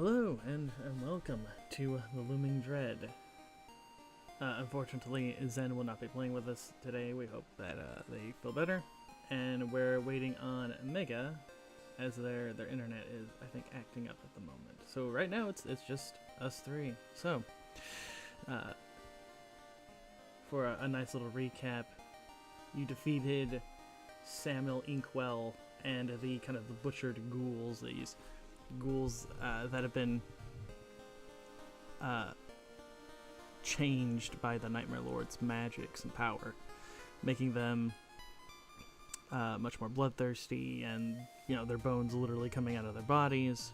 Hello and welcome to the Looming Dread. Unfortunately, Zen will not be playing with us today. We hope that they feel better, and we're waiting on Mega, as their internet is, I think, acting up at the moment. So right now it's just us three. So, for a nice little recap, you defeated Samuel Inkwell and the butchered ghouls. These ghouls that have been changed by the Nightmare Lord's magics and power, making them much more bloodthirsty, and their bones literally coming out of their bodies.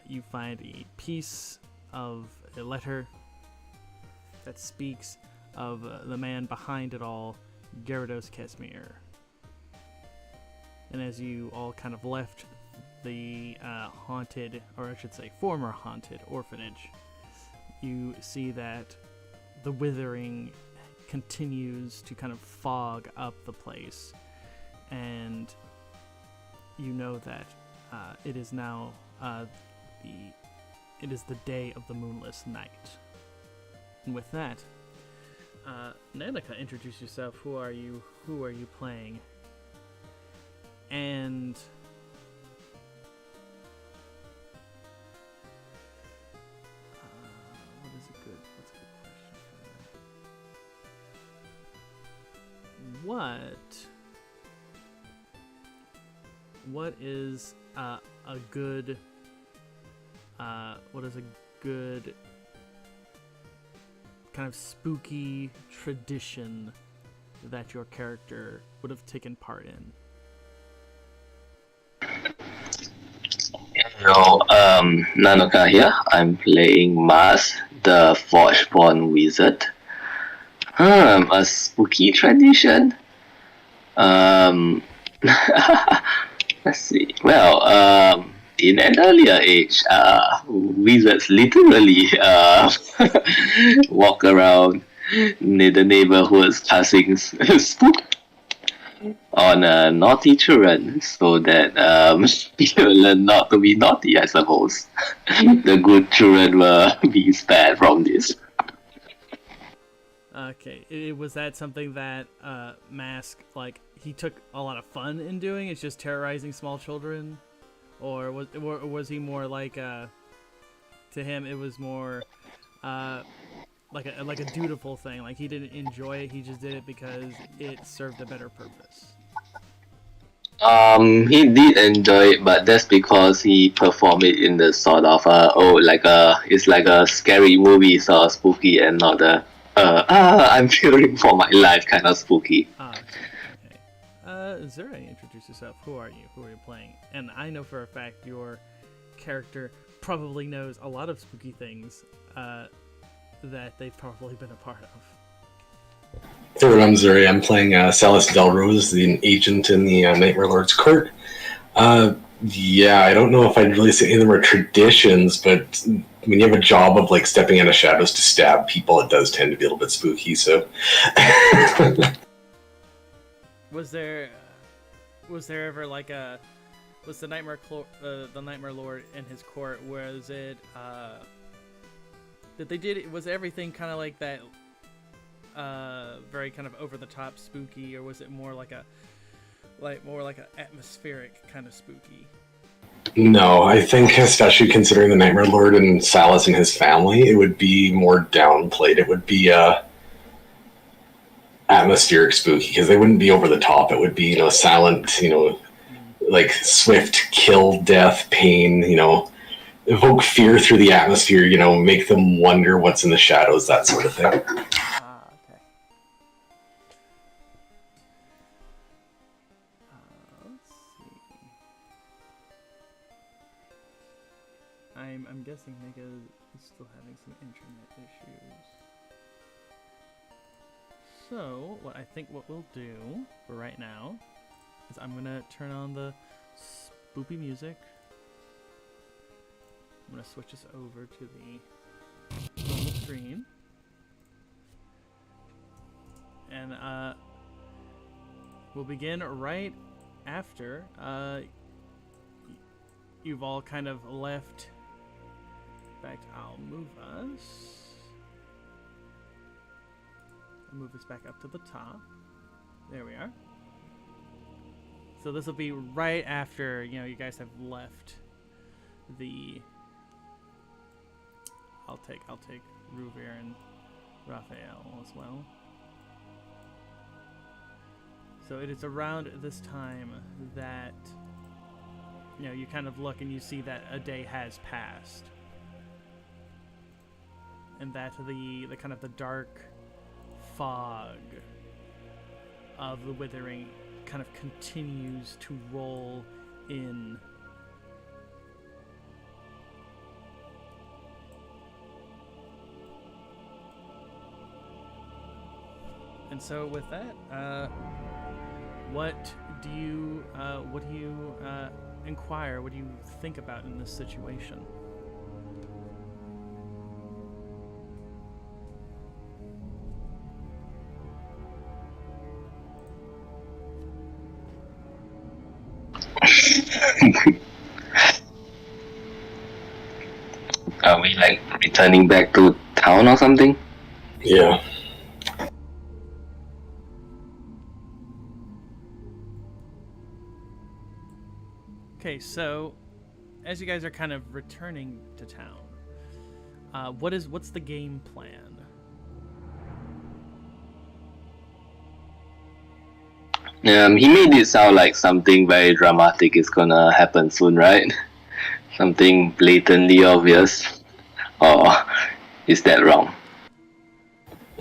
You find a piece of a letter that speaks of the man behind it all, Gyarados Casimir. And as you all kind of left the haunted, or I should say former haunted orphanage, you see that the withering continues to kind of fog up the place, and you know that it is now it is the day of the Moonless Night. And with that, Nanika, introduce yourself. Who are you? Who are you playing? And what's a good question for that? What is a good kind of spooky tradition that your character would have taken part in? Hello, Nanoka here. I'm playing Mars, the Forgeborn Wizard. A spooky tradition. Let's see. Well, in an earlier age, wizards literally walk around near the neighborhoods casting spook on naughty children, so that people learn not to be naughty, I suppose. The good children will be spared from this. Okay, was that something that Mask, he took a lot of fun in doing? It's just terrorizing small children? Or was he more like, to him it was more like a dutiful thing? Like, he didn't enjoy it, he just did it because it served a better purpose? He did enjoy it, but that's because he performed it in the sort of it's like a scary movie, sort of spooky, and not I'm fearing for my life kind of spooky. Okay. Zura, introduce yourself. Who are you? Who are you playing? And I know for a fact your character probably knows a lot of spooky things that they've probably been a part of. Hello, I'm Zuri. I'm playing Salis Delrose, the agent in the Nightmare Lord's court. Yeah, I don't know if I'd really say any of them are traditions, but when you have a job of stepping out of shadows to stab people, it does tend to be a little bit spooky. So, was there ever was the Nightmare Lord and his court? Was it was everything kind of like that? Very kind of over the top spooky, or was it more like a atmospheric kind of spooky? no, I think especially considering the Nightmare Lord and Salis and his family, it would be more downplayed. It would be atmospheric spooky, because they wouldn't be over the top. It would be silent, like swift kill, death, pain, evoke fear through the atmosphere, make them wonder what's in the shadows, that sort of thing. Okay. Let's see. I'm guessing Mega is still having some internet issues. So, what we'll do for right now is I'm gonna turn on the spoopy music. I'm gonna switch us over to the normal screen. And we'll begin right after you've all kind of left. In fact, I'll move us back up to the top. There we are. So this will be right after, you guys have left the... I'll take Ruvir and Raphael as well. So it is around this time that, you kind of look and you see that a day has passed. And that the kind of the dark fog of the withering kind of continues to roll in. And so with that, what do you inquire? What do you think about in this situation? Are we like returning back to town or something? Yeah. Okay, so as you guys are kind of returning to town, what's the game plan? He made it sound like something very dramatic is gonna happen soon, right? Something blatantly obvious. Or is that wrong?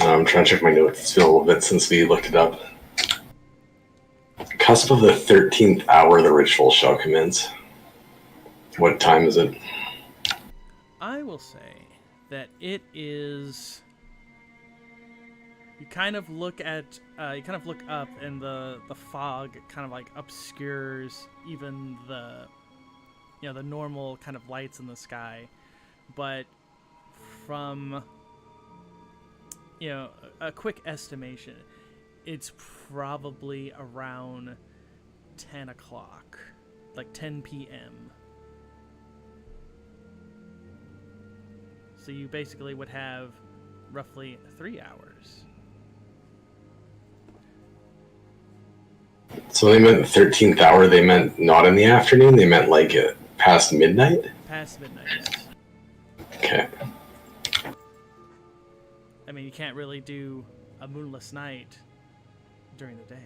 I'm trying to check my notes. It's been a little bit since we looked it up. Cusp of the 13th hour, the ritual shall commence. What time is it? I will say that it is... You kind of look up, and the fog kind of like obscures even the the normal kind of lights in the sky, but from a quick estimation, it's probably around 10 o'clock, like 10 p.m. So you basically would have roughly 3 hours. So they meant 13th hour, they meant not in the afternoon, they meant like past midnight? Past midnight, yes. Okay. I mean, you can't really do a moonless night during the day.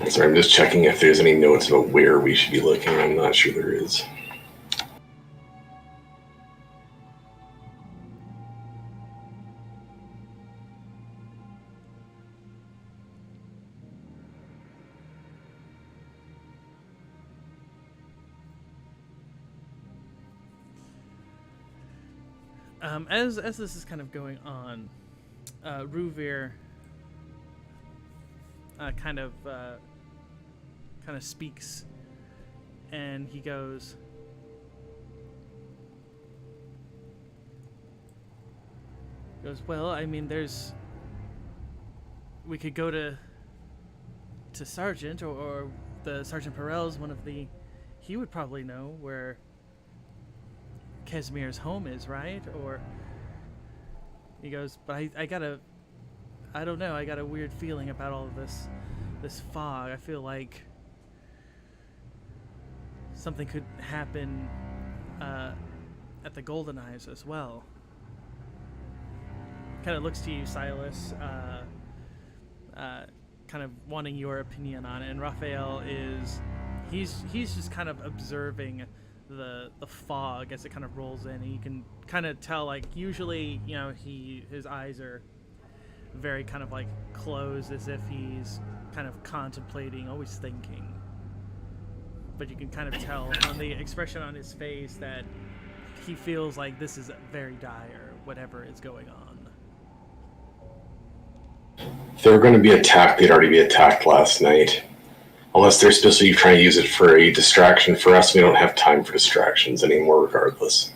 Sorry, I'm just checking if there's any notes about where we should be looking. I'm not sure there is. As this is kind of going on, Ruvir kind of speaks, and he goes, well, I mean, we could go to Sergeant, or the Sergeant Perel's one of the, he would probably know where Casimir's home is, right? Or he goes, but I don't know, I got a weird feeling about all of this fog. I feel like something could happen at the Golden Eyes as well. Kind of looks to you, Silas, kind of wanting your opinion on it. And Raphael he's just kind of observing the fog as it kind of rolls in, and you can kind of tell, like, usually, his eyes are very kind of like closed, as if he's kind of contemplating, always thinking. But you can kind of tell on the expression on his face that he feels like this is very dire, whatever is going on. If they were going to be attacked, they'd already be attacked last night. Unless they're supposed to be trying to use it for a distraction. For us, we don't have time for distractions anymore, regardless.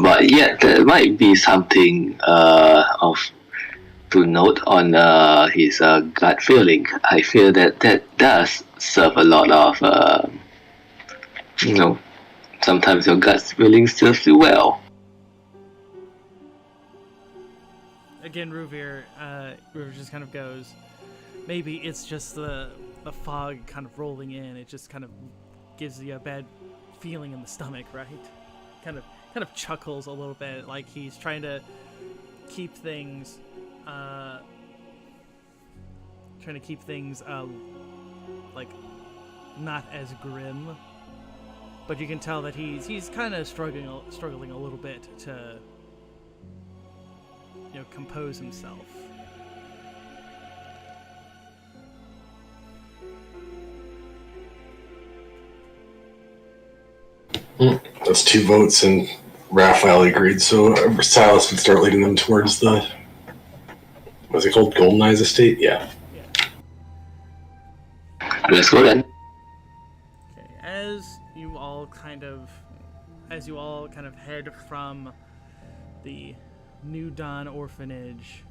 But yeah, there might be something of to note on his gut feeling. I feel that does serve a lot of, sometimes your gut feeling serves you well. Again, Ruvir just kind of goes, maybe it's just the fog kind of rolling in. It just kind of gives you a bad feeling in the stomach, right? Kind of chuckles a little bit, like he's trying to keep things like not as grim, but you can tell that he's kind of struggling a little bit to compose himself. That's 2 votes, and Raphael agreed, so Silas would start leading them towards the, what's it called, Golden Eyes Estate? Yeah. Let's go then. Okay, as you all kind of head from the New Dawn orphanage,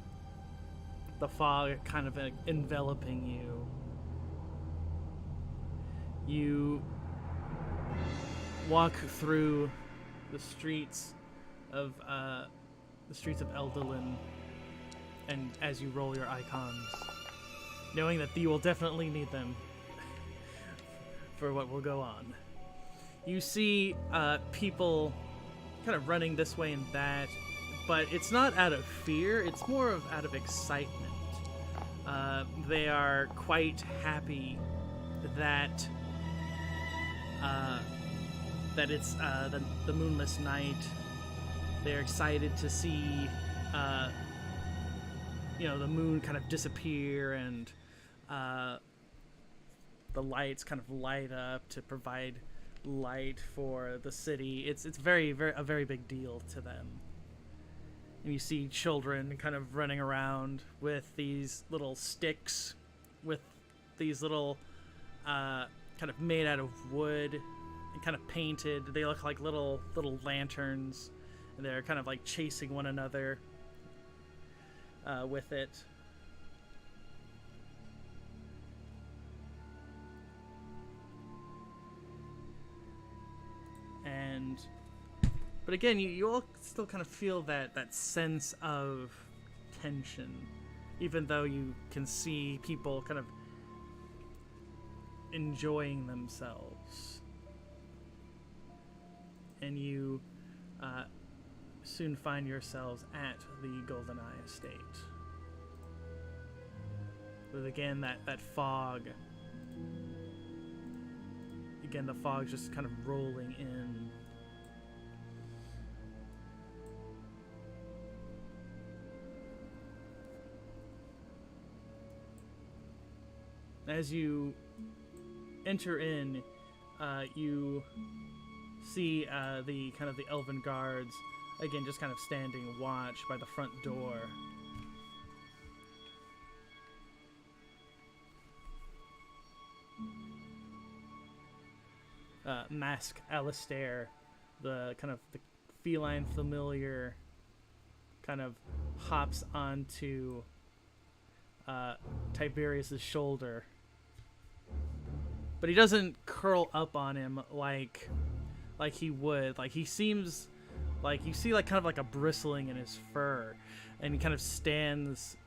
the fog kind of enveloping you walk through the streets of Eldolin, and as you roll your icons, knowing that you will definitely need them for what will go on, you see people kind of running this way and that, but it's not out of fear, it's more of out of excitement. They are quite happy that it's the Moonless Night. They're excited to see the moon kind of disappear and the lights kind of light up to provide light for the city. It's a very big deal to them. And you see children kind of running around with these little sticks, with these little kind of made out of wood and kind of painted. They look like little lanterns, and they're kind of like chasing one another with it. But again, you all still kind of feel that sense of tension, even though you can see people kind of enjoying themselves. And you soon find yourselves at the Golden Eye Estate. With again that fog. Again, the fog's just kind of rolling in. As you enter in, you see the elven guards again just kind of standing watch by the front door. Mask Alistair, the feline familiar, kind of hops onto Tiberius's shoulder. But he doesn't curl up on him like he would. Like, he seems like you see kind of like a bristling in his fur, and he kind of stands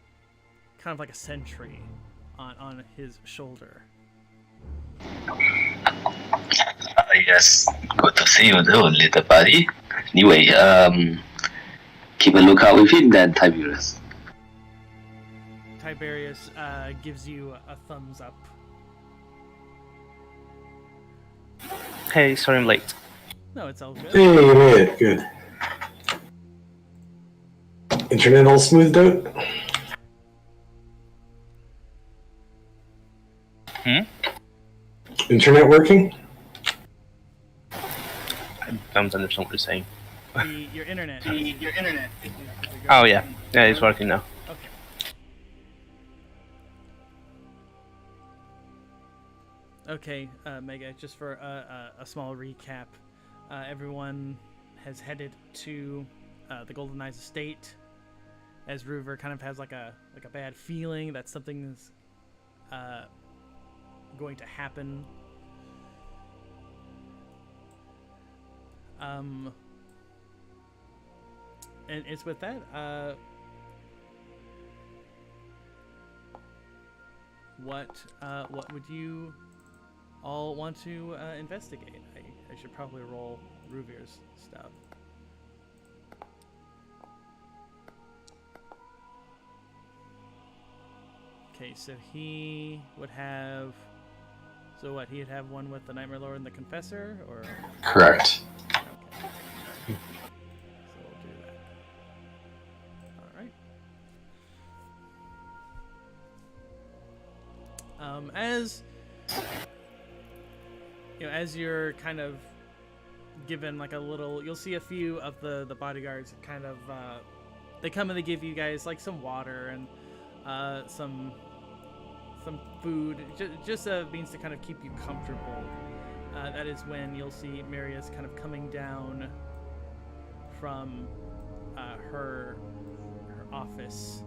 kind of like a sentry on his shoulder. Yes, good to see you though, little buddy. Anyway, keep a lookout with him then, Tiberius. Tiberius gives you a thumbs up. Hey, sorry I'm late. No, it's all good. Hey, you made it. Good. Internet all smoothed out? Internet working? don't understand what you're saying. Your internet. Oh yeah, it's working now. Okay. Okay, Mega, just for a small recap, everyone has headed to the Golden Eyes estate, as Ruver kind of has like a bad feeling that something's going to happen. And it's with that. What would you all want to investigate? I should probably roll Ruvir's stuff. Okay, so he would have. So what? He'd have one with the Nightmare Lord and the Confessor, or? Correct. Okay. So we'll do that. All right. As you know, as you're kind of given like a little, you'll see a few of the bodyguards kind of they come and they give you guys like some water and some food, just a means to kind of keep you comfortable. That is when you'll see Marius kind of coming down from her office,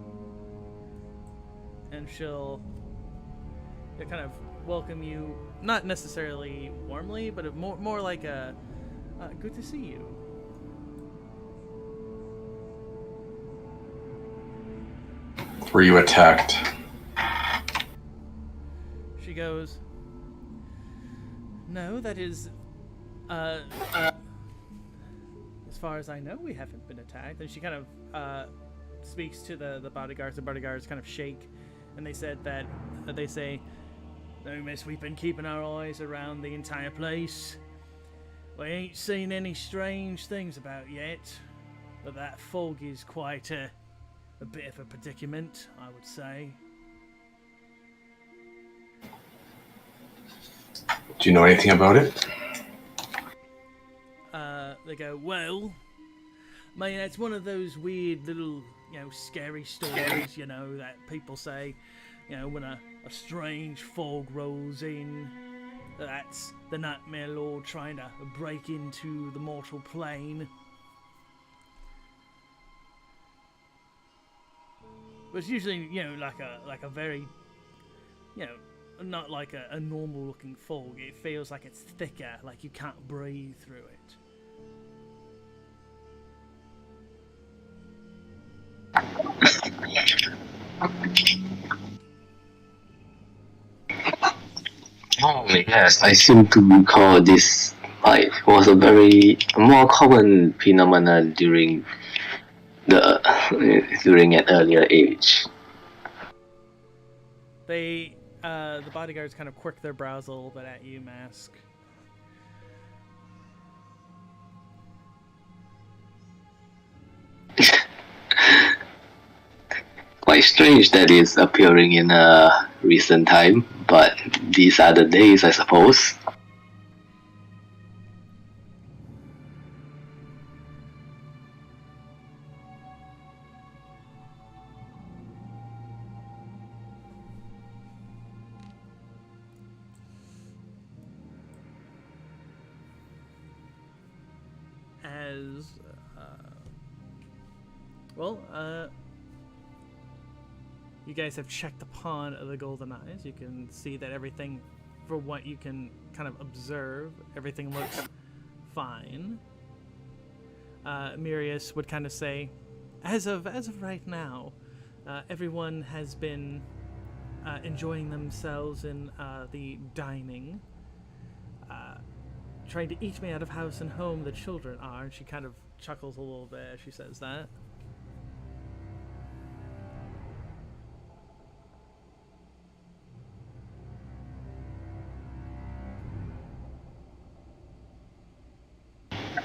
and she'll kind of welcome you, not necessarily warmly, but more like a good to see you. Were you attacked? She goes, no, that is, as far as I know, we haven't been attacked. And she kind of speaks to the bodyguards. The bodyguards kind of shake, and they said that, they say, no, miss, we've been keeping our eyes around the entire place. We ain't seen any strange things about yet, but that fog is quite a bit of a predicament, I would say. Do you know anything about it? They go, well, man, it's one of those weird little, scary stories, that people say, when a strange fog rolls in, that's the Nightmare Lord trying to break into the mortal plane. But it's usually, like a very, not like a normal looking fog. It feels like it's thicker, like you can't breathe through it. Oh yes, I seem to recall this was a more common phenomenon during an earlier age. They, the bodyguards kind of quirk their brows a little bit at you, Mask. Quite strange that it's appearing in a recent time, but these are the days, I suppose. You guys have checked upon the Golden Eyes. You can see that everything, for what you can kind of observe, everything looks fine. Marius would kind of say, as of right now, everyone has been enjoying themselves in the dining, trying to eat me out of house and home. The children are. And she kind of chuckles a little bit as she says that.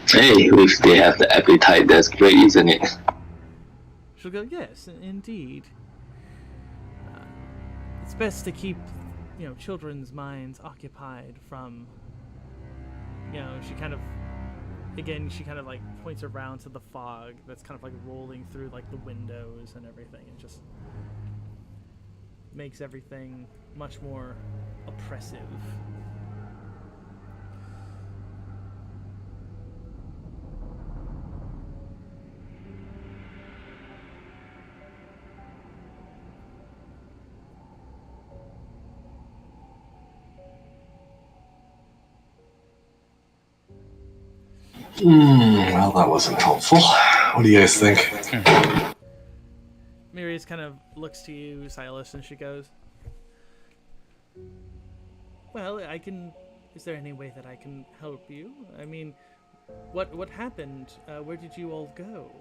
Hey, if they have the appetite, that's great, isn't it? She'll go, yes, indeed. It's best to keep, children's minds occupied from, she kind of again, she kind of like points around to the fog that's kind of like rolling through like the windows and everything. It just makes everything much more oppressive. Well, that wasn't helpful. What do you guys think? Mirius kind of looks to you, Silas, and she goes, well, I can... Is there any way that I can help you? I mean, what happened? Where did you all go?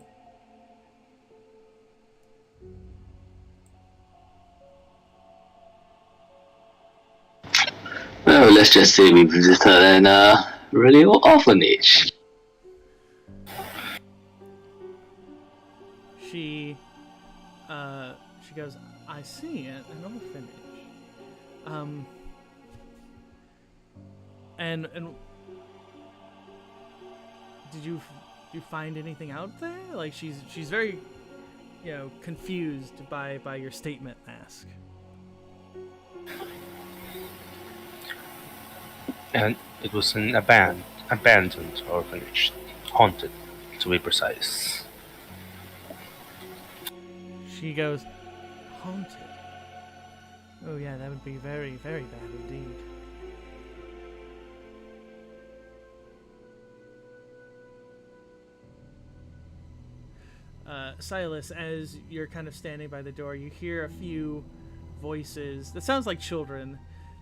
Well, let's just say we visited an really old orphanage. She goes, I see, an orphanage. And did you find anything out there? Like she's very, confused by your statement, Mask. And it was an abandoned orphanage, haunted, to be precise. She goes, haunted? Oh yeah, that would be very, very bad indeed. Silas, as you're kind of standing by the door, you hear a few voices that sounds like children.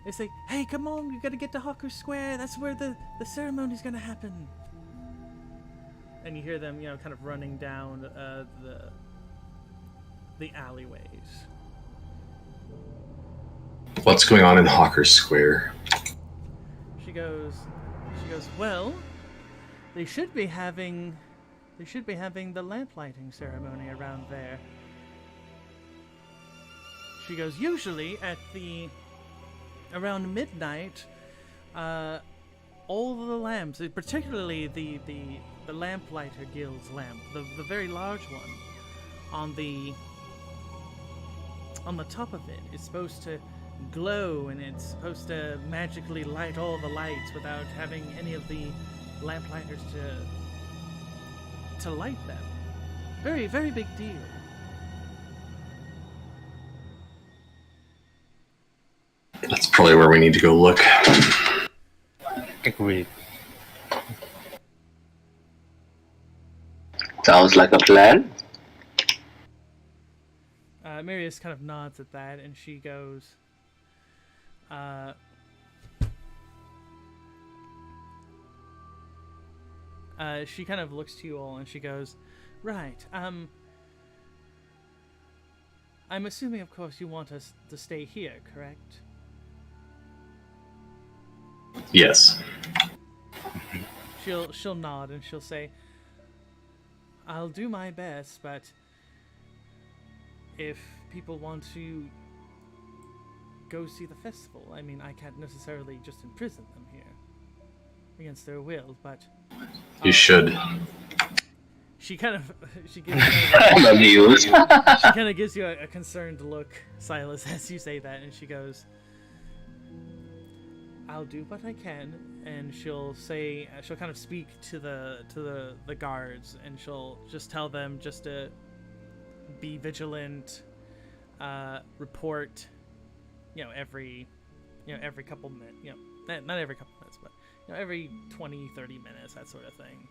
They say, hey, come on, we gotta get to Hawker Square. That's where the ceremony's gonna happen. And you hear them, kind of running down the alleyways. What's going on in Hawker Square? She goes, well, they should be having the lamplighting ceremony around there. She goes, usually at around midnight, all the lamps, particularly the lamplighter guild's lamp, the very large one, on the top of it is supposed to glow, and it's supposed to magically light all the lights without having any of the lamplighters to light them. Very, very big deal. That's probably where we need to go look. Agreed. Sounds like a plan. Marius kind of nods at that, and she goes, she kind of looks to you all, and she goes, right, I'm assuming, of course, you want us to stay here, correct? Yes. She'll nod, and she'll say, I'll do my best, but if people want to go see the festival, I mean, I can't necessarily just imprison them here against their will, but You should. she gives I'm amused. she kind of gives you a concerned look, Silas, as you say that, and she goes, I'll do what I can, and she'll kind of speak to the guards, and she'll just tell them just to be vigilant, report, every couple minutes, not every couple minutes, but every 20, 30 minutes, that sort of thing.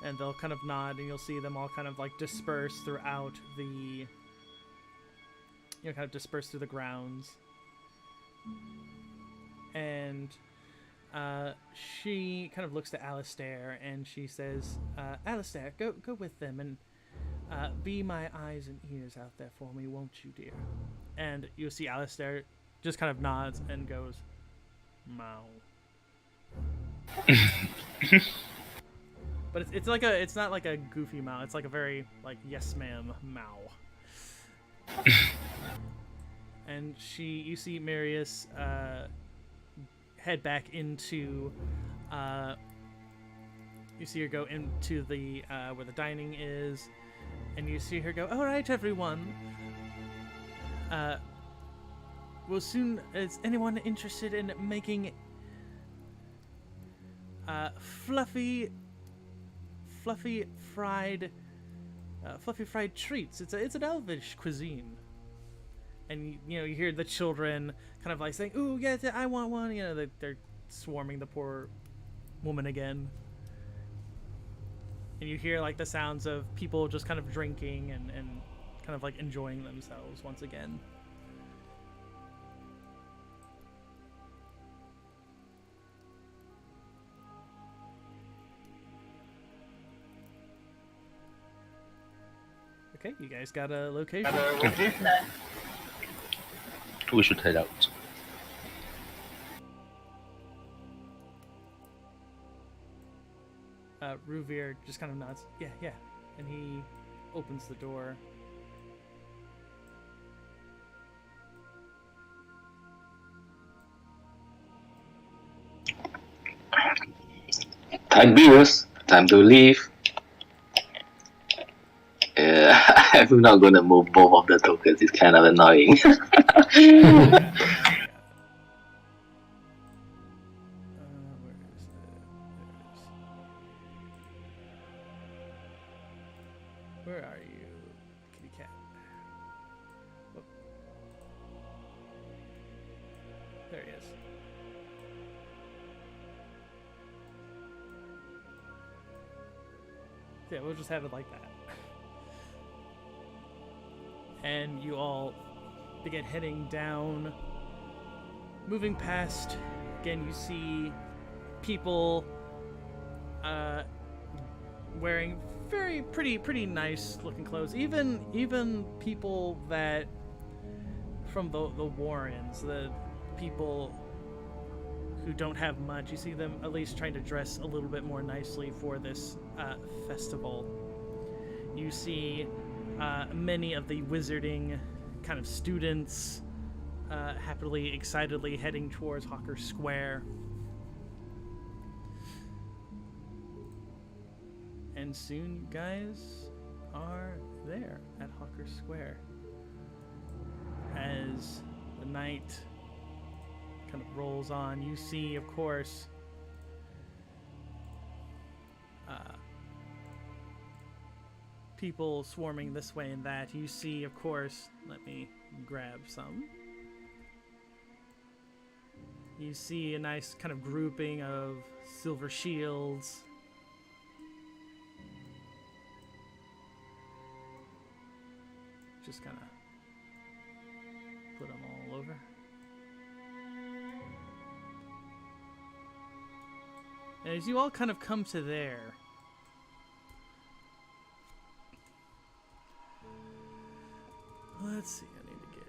And they'll kind of nod, and you'll see them all kind of like disperse throughout the, disperse through the grounds. And she kind of looks to Alistair, and she says, Alistair, go with them, and be my eyes and ears out there for me, won't you, dear? And you'll see Alistair just kind of nods and goes, Mow. But it's not like a goofy mow, it's like a very, like, yes ma'am mow. And you see Marius head back into You see her go into the where the dining is, and you see her go, "All right, everyone. Well, soon. Is anyone interested in making fluffy fried treats? It's an elvish cuisine." And you hear the children kind of like saying, "Ooh, yeah, I want one." They're swarming the poor woman again. And you hear like the sounds of people just kind of drinking and kind of like enjoying themselves once again. Okay, you guys got a location? We should head out. Ruvir just kind of nods. Yeah. And he opens the door. Time beers. Time to leave. I'm not gonna move both of the tokens. It's kind of annoying. Where are you, kitty cat? Whoop. There he is. Yeah, we'll just have it like that. And you all begin heading down, moving past. Again, you see people wearing very pretty nice looking clothes. Even people that from the Warrens, the people who don't have much, you see them at least trying to dress a little bit more nicely for this festival. You see many of the wizarding kind of students happily, excitedly heading towards Hawker Square. And soon you guys are there at Hawker Square. As the night kind of rolls on, you see, of course, people swarming this way and that. You see, of course, let me grab some. You see a nice kind of grouping of silver shields. Just kind of put them all over. And as you all kind of come to there, let's see, I need to get...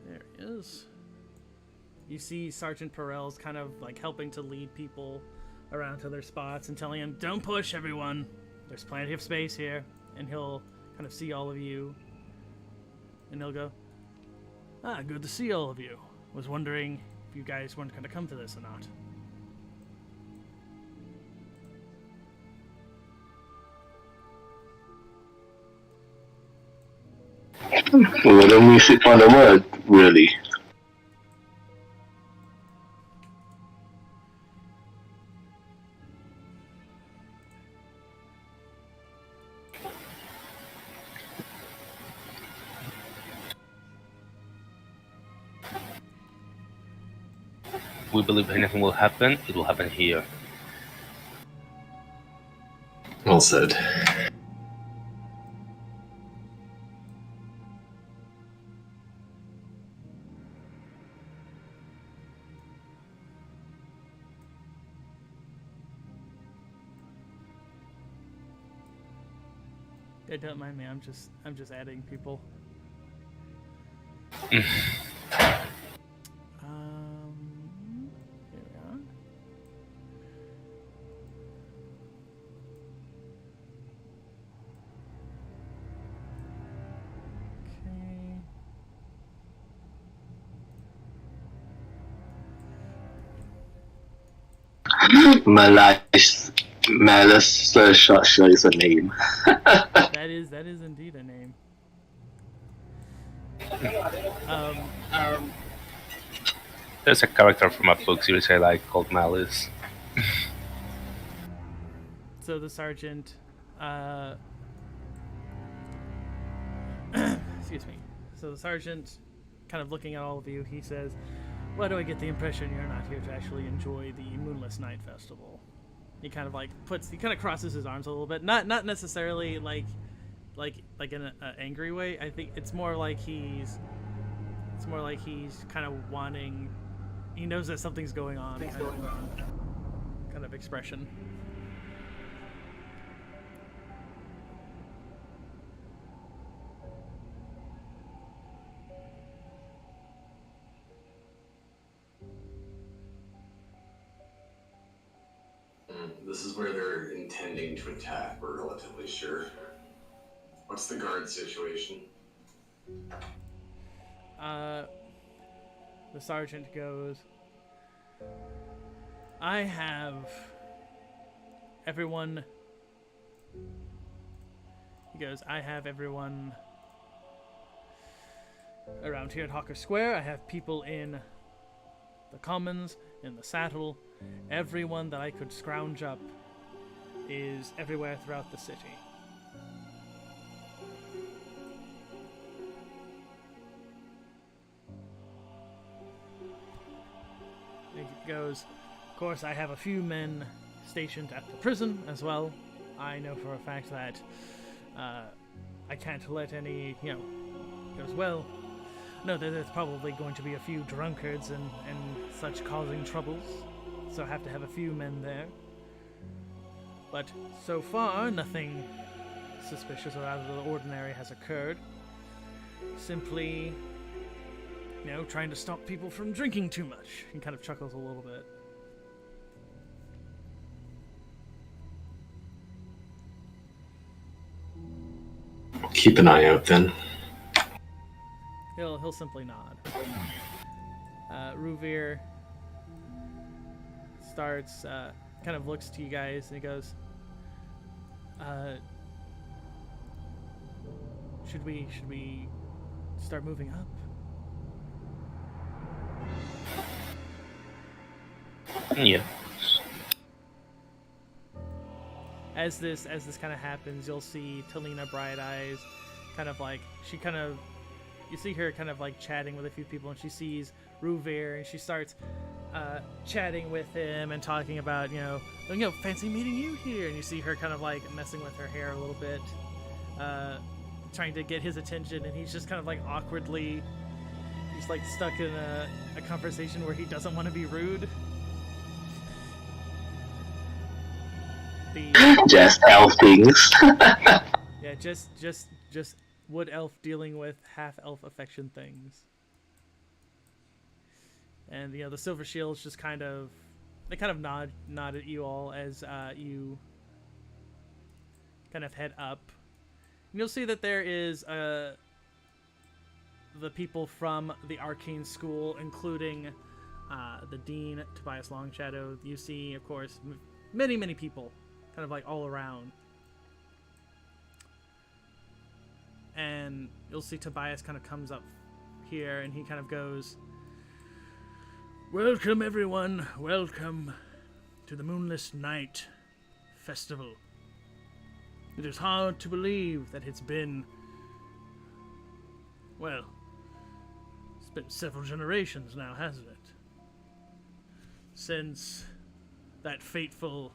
There he is. You see Sergeant Perel's kind of like helping to lead people around to their spots and telling them, "Don't push, everyone. There's plenty of space here." And he'll kind of see all of you. And he'll go, "Good to see all of you. Was wondering if you guys weren't going to come to this or not." Well, don't we sit on the word, really? We believe anything will happen, it will happen here. Well said. Yeah, don't mind me. I'm just adding people. Here we are. Okay. Malice sure is a name. That is indeed a name. There's a character from a book series I like called Malice. So the sergeant, excuse me. So the sergeant, kind of looking at all of you, he says, "Why do I get the impression you're not here to actually enjoy the Moonless Night Festival?" He kind of crosses his arms a little bit, not necessarily like in an angry way. I think it's more like he's kind of wanting. He knows that something's going on. Kind of expression. This is where they're intending to attack, we're relatively sure. What's the guard situation? The sergeant goes, "I have everyone." He goes, "I have everyone around here at Hawker Square. I have people in the Commons, in the Saddle. Everyone that I could scrounge up is everywhere throughout the city." He goes, "Of course, I have a few men stationed at the prison as well. I know for a fact that I can't let any, He goes, "Well, no, there's probably going to be a few drunkards and such causing troubles, so I have to have a few men there. But so far, nothing suspicious or out of the ordinary has occurred. Simply, trying to stop people from drinking too much." He kind of chuckles a little bit. Keep an eye out then. He'll simply nod. Ruvir starts, kind of looks to you guys, and he goes, should we start moving up?" Yeah. As this kind of happens, you'll see Talina Bright Eyes you see her kind of like chatting with a few people, and she sees Ruvir, and she starts chatting with him and talking about, fancy meeting you here. And you see her kind of like messing with her hair a little bit, trying to get his attention, and he's just kind of like awkwardly, he's like stuck in a conversation where he doesn't want to be rude. Just elf things. Yeah, just wood elf dealing with half elf affection things. And the silver shields just kind of nod at you all as you kind of head up. And you'll see that there is the people from the arcane school, including the dean, Tobias Longshadow. You see, of course, many people kind of like all around. And you'll see Tobias kind of comes up here, and he kind of goes, "Welcome, everyone. Welcome to the Moonless Night Festival. It is hard to believe that it's been several generations now, hasn't it? Since that fateful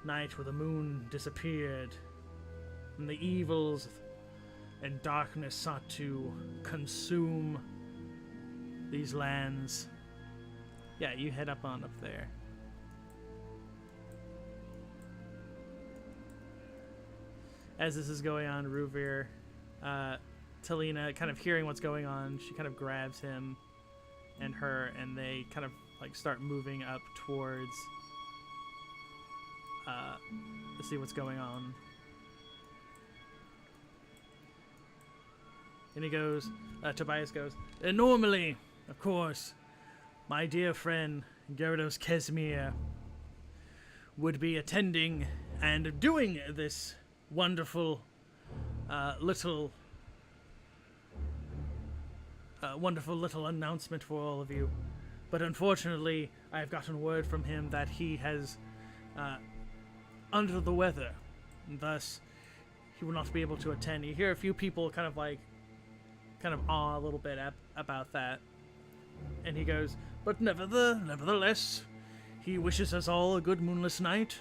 night where the moon disappeared and the evils and darkness sought to consume these lands." Yeah, you head up there. As this is going on, Ruvir, Talina, kind of hearing what's going on, she kind of grabs him and her, and they kind of like start moving up towards to see what's going on. And he goes, Tobias goes, "Normally, of course, my dear friend Gyarados Kesmir would be attending and doing this wonderful wonderful little announcement for all of you. But unfortunately, I have gotten word from him that he has under the weather, and thus he will not be able to attend. You hear a few people kind of awe a little bit about that. And he goes, but nevertheless, he wishes us all a good moonless night,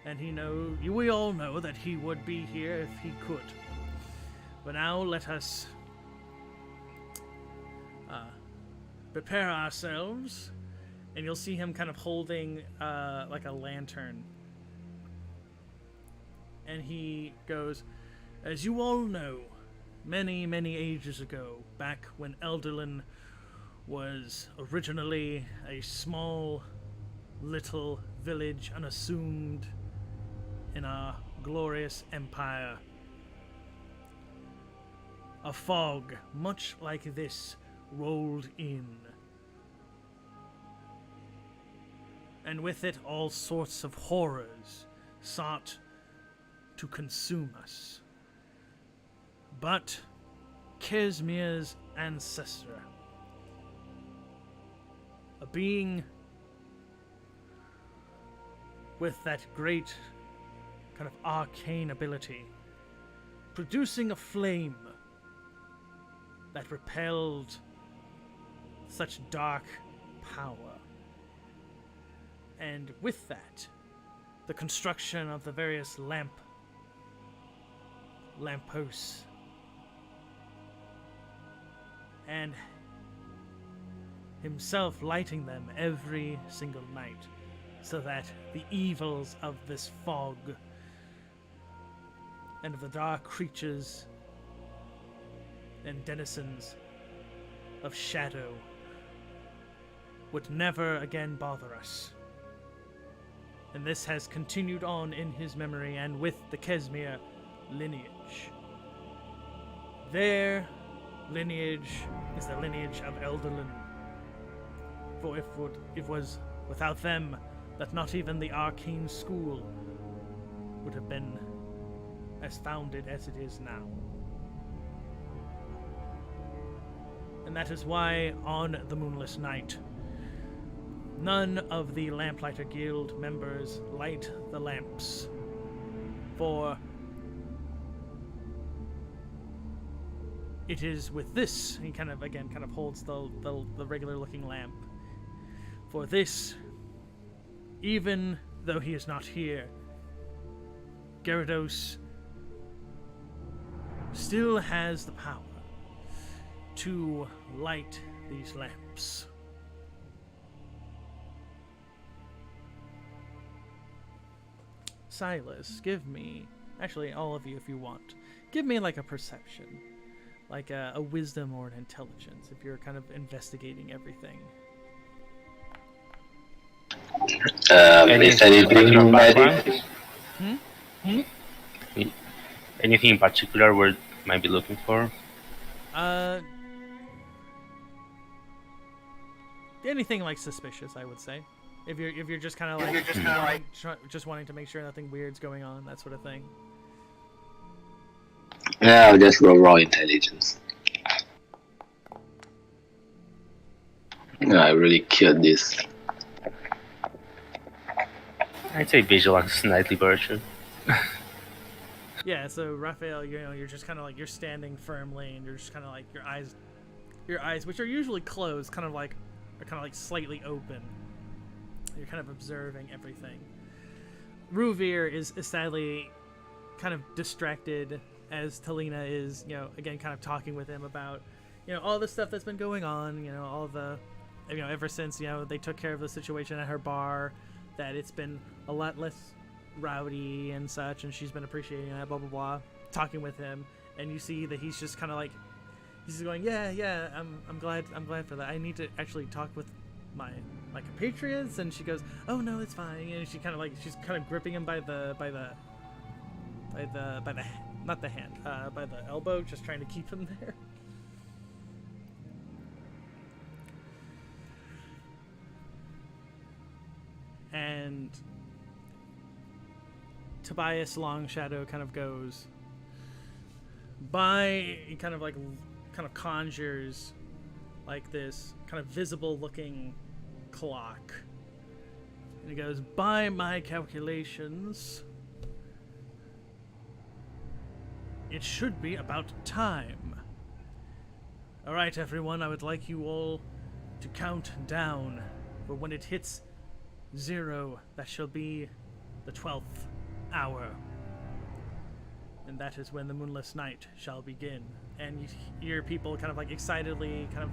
and we all know that he would be here if he could. But now let us prepare ourselves, and you'll see him kind of holding like a lantern. And he goes, as you all know, many, many ages ago, back when Elderlin was originally a small little village unassumed in our glorious empire, a fog much like this rolled in, and with it all sorts of horrors sought to consume us. But Kesmir's ancestor, a being with that great kind of arcane ability, producing a flame that repelled such dark power. And with that, the construction of the various lampposts, and himself lighting them every single night, so that the evils of this fog and of the dark creatures and denizens of shadow would never again bother us. And this has continued on in his memory and with the Kesmir lineage. Their lineage is the lineage of Elderlin. For if it was without them that not even the arcane school would have been as founded as it is now. And that is why on the Moonless Night, none of the Lamplighter Guild members light the lamps. For it is with this, he kind of holds the regular looking lamp. For this, even though he is not here, Gyarados still has the power to light these lamps. Silas, give me, actually all of you if you want, give me like a perception, like a wisdom or an intelligence if you're kind of investigating everything. Is anything magic? Anything in particular we might be looking for? Anything like suspicious, I would say. If you're just kind of like just wanting to make sure nothing weird's going on, that sort of thing. Yeah, I'll just roll raw intelligence. I really killed this. I'd say vigilance slightly virtue. Yeah, so Raphael, you're just kind of like, you're standing firmly, and you're just kind of like, your eyes, which are usually closed, are kind of like slightly open. You're kind of observing everything. Ruvir is sadly kind of distracted as Talina is, again, kind of talking with him about, all the stuff that's been going on, all the, ever since, they took care of the situation at her bar, that it's been a lot less rowdy and such, and she's been appreciating that, blah, blah, blah, talking with him, and you see that he's just kind of like, he's just going, yeah, I'm glad for that. I need to actually talk with my compatriots. And she goes, oh no, it's fine. And she kind of like, she's kind of gripping him by the not the hand, by the elbow, just trying to keep him there. And Tobias Longshadow kind of goes by. He kind of conjures like this kind of visible looking clock. And he goes, by my calculations, it should be about time. Alright, everyone, I would like you all to count down. For when it hits 0, that shall be the 12th hour. And that is when the Moonless Night shall begin. And you hear people kind of like excitedly kind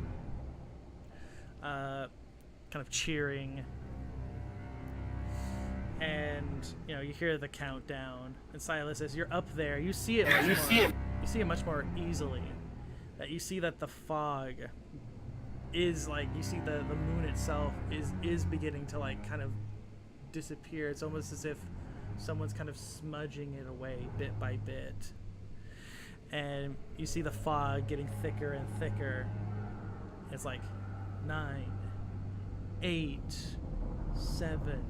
of cheering. And you know, you hear the countdown. And Silas, as you're up there, you see it much more easily. That you see that the fog is like, you see the moon itself is beginning to like kind of disappear. It's almost as if someone's kind of smudging it away bit by bit. And you see the fog getting thicker and thicker. It's like 9, 8, 7,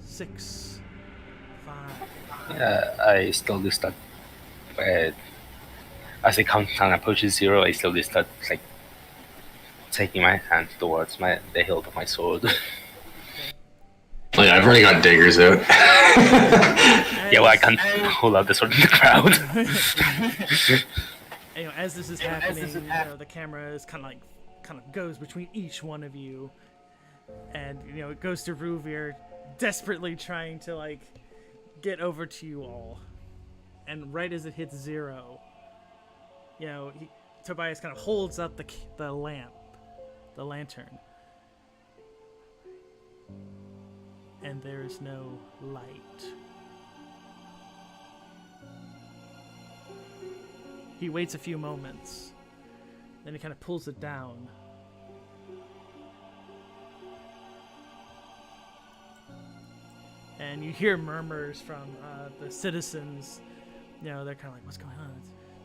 6, 5. I slowly start. As the countdown approaches 0, I slowly start like taking my hand towards the hilt of my sword. Like, I've already got daggers out. Yeah, well, I can't hold out the sword in the crowd. And, you know, as this is happening, you know, the camera is kind of goes between each one of you, and you know, it goes to Ruvir, desperately trying to like get over to you all. And right as it hits 0, you know, Tobias kind of holds up the lantern, and there is no light. He waits a few moments, then he kind of pulls it down. And you hear murmurs from the citizens. You know, they're kind of like, "What's going on?"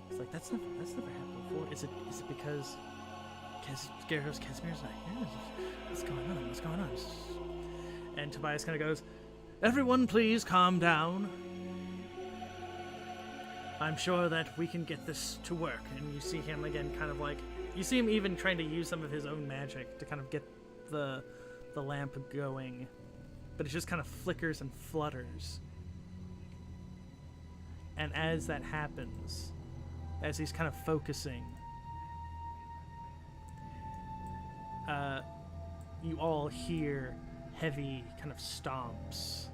It's like that's never happened before. Is it because Casimir's not here? What's going on? What's going on? And Tobias kind of goes, "Everyone, please calm down. I'm sure that we can get this to work." And you see him again, kind of like, you see him even trying to use some of his own magic to kind of get the lamp going, but it just kind of flickers and flutters. And as that happens, as he's kind of focusing, you all hear heavy kind of stomps,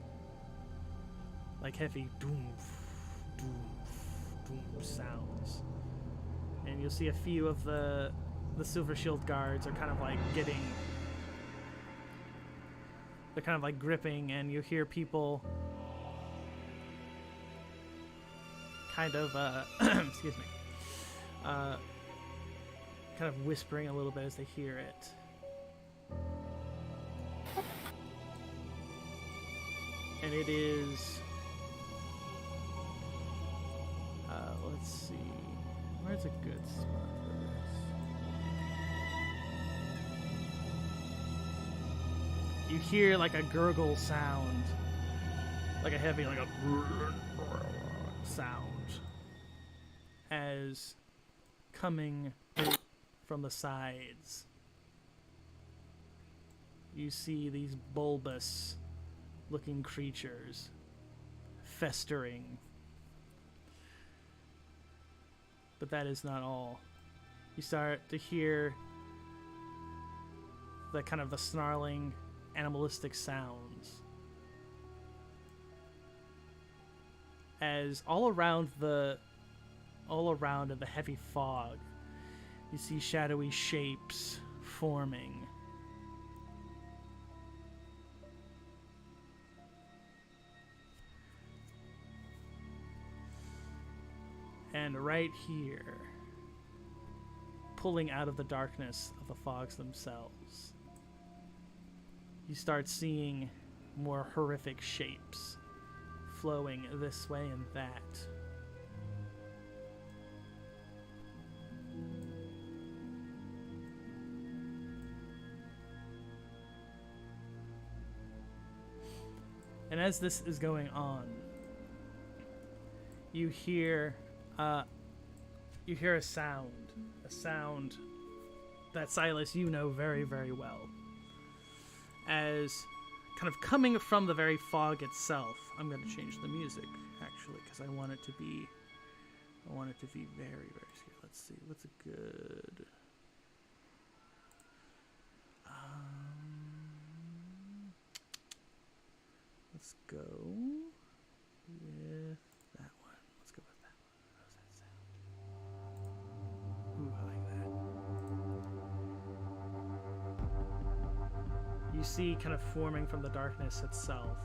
like heavy doom, doom, doom sounds. And you'll see a few of the Silver Shield guards are kind of like they're kind of like gripping, and you hear people kind of excuse me, kind of whispering a little bit as they hear it. And it is let's see, where's a good spot for this? You hear like a gurgle sound, like a heavy, like a sound, as coming from the sides. You see these bulbous looking creatures festering. But that is not all. You start to hear the kind of the snarling animalistic sounds as all around in the heavy fog, you see shadowy shapes forming. And right here, pulling out of the darkness of the fogs themselves, you start seeing more horrific shapes flowing this way and that. And as this is going on, you hear a sound that Silas, you know very, very well, as kind of coming from the very fog itself. I'm going to change the music actually because I want it to be very, very scary. Let's see, what's a good let's go with that one. Let's go with that one. How's that sound? Ooh, I like that. You see, kind of forming from the darkness itself,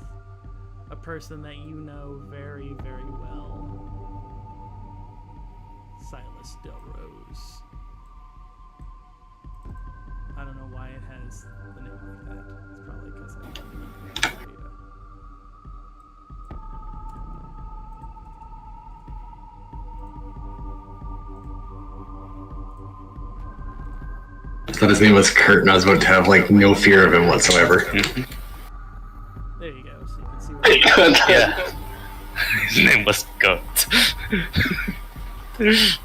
a person that you know very, very well. Silas Delrose. I don't know why it has the name like that. It's probably because I didn't include the data. I thought his name was Kurt, and I was about to have like no fear of him whatsoever. There you go. So you can see what Yeah. His name was Goat. Yes.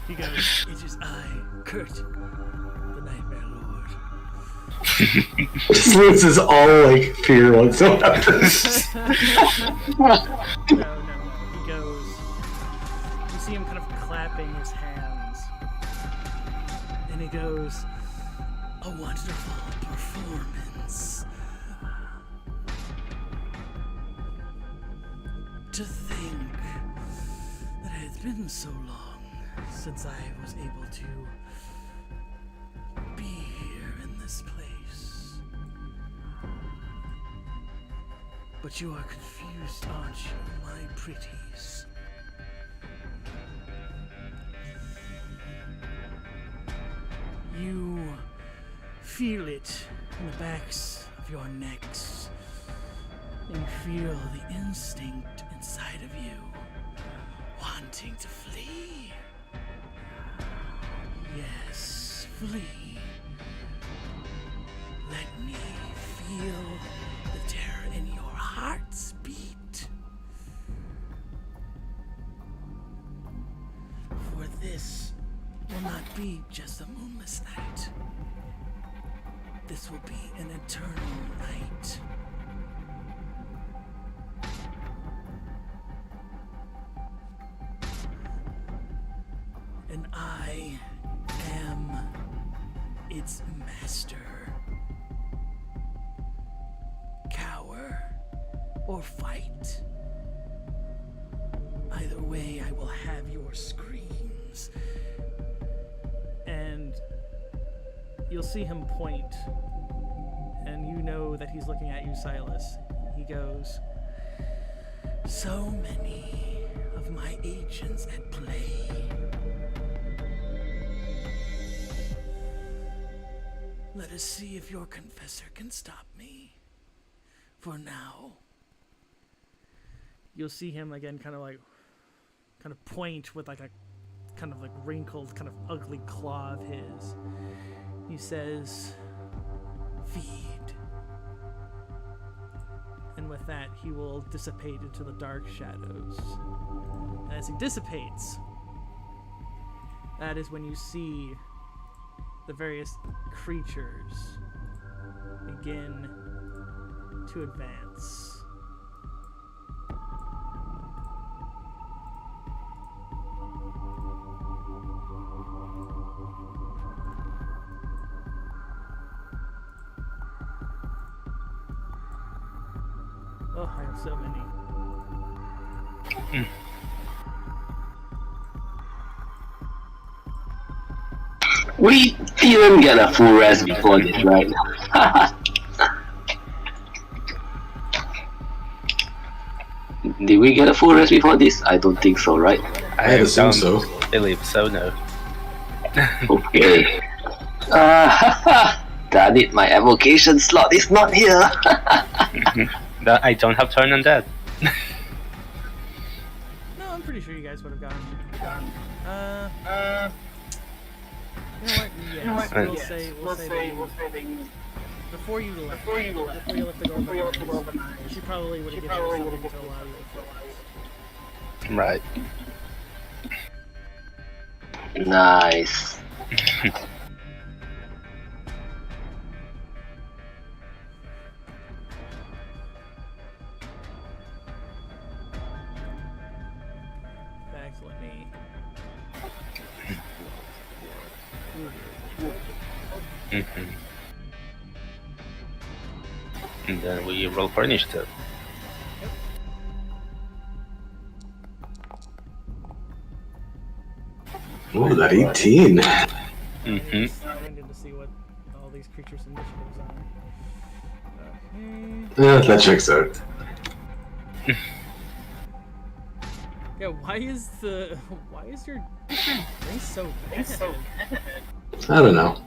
He goes, "It is I, Kurt, the Nightmare Lord." Just loses all like fear whatsoever. No. He goes, you see him kind of clapping his hands. And he goes, "A wonderful performance. To think that it has been so long since I was able to be here in this place. But you are confused, aren't you, my pretties? You feel it in the backs of your necks. You feel the instinct inside of you wanting to flee. Yes, flee. Let me feel the terror in your hearts beat. For this will not be just a moonless night. This will be an eternal night. And I am its master. Cower or fight. Either way, I will have your screams. And you'll see him point, and you know that he's looking at you, Silas. He goes, "So many of my agents at play. Let us see if your confessor can stop me. For now." You'll see him again kind of point with like a kind of like wrinkled, kind of ugly claw of his. He says, "Feed." And with that, he will dissipate into the dark shadows. And as he dissipates, that is when you see the various creatures begin to advance. Oh, I have so many. We didn't get a full rest before this, right? Did we get a full rest before this? I don't think so, right? I assume so. Believe so, no. Okay. Damn it, my evocation slot is not here. But I don't have turn undead. No, I'm pretty sure you guys would have gotten. You know what? Yes. We'll say that you Before you left the Golden Eyes, she probably would have given you something to allow you to focus. Right. Nice. Thanks, let me. And then we roll for initiative. Oh, that 18. Mm-hmm. Starting to see what all these creatures' initiatives are. Yeah, that checks out. Yeah, why is your race so bad? I don't know.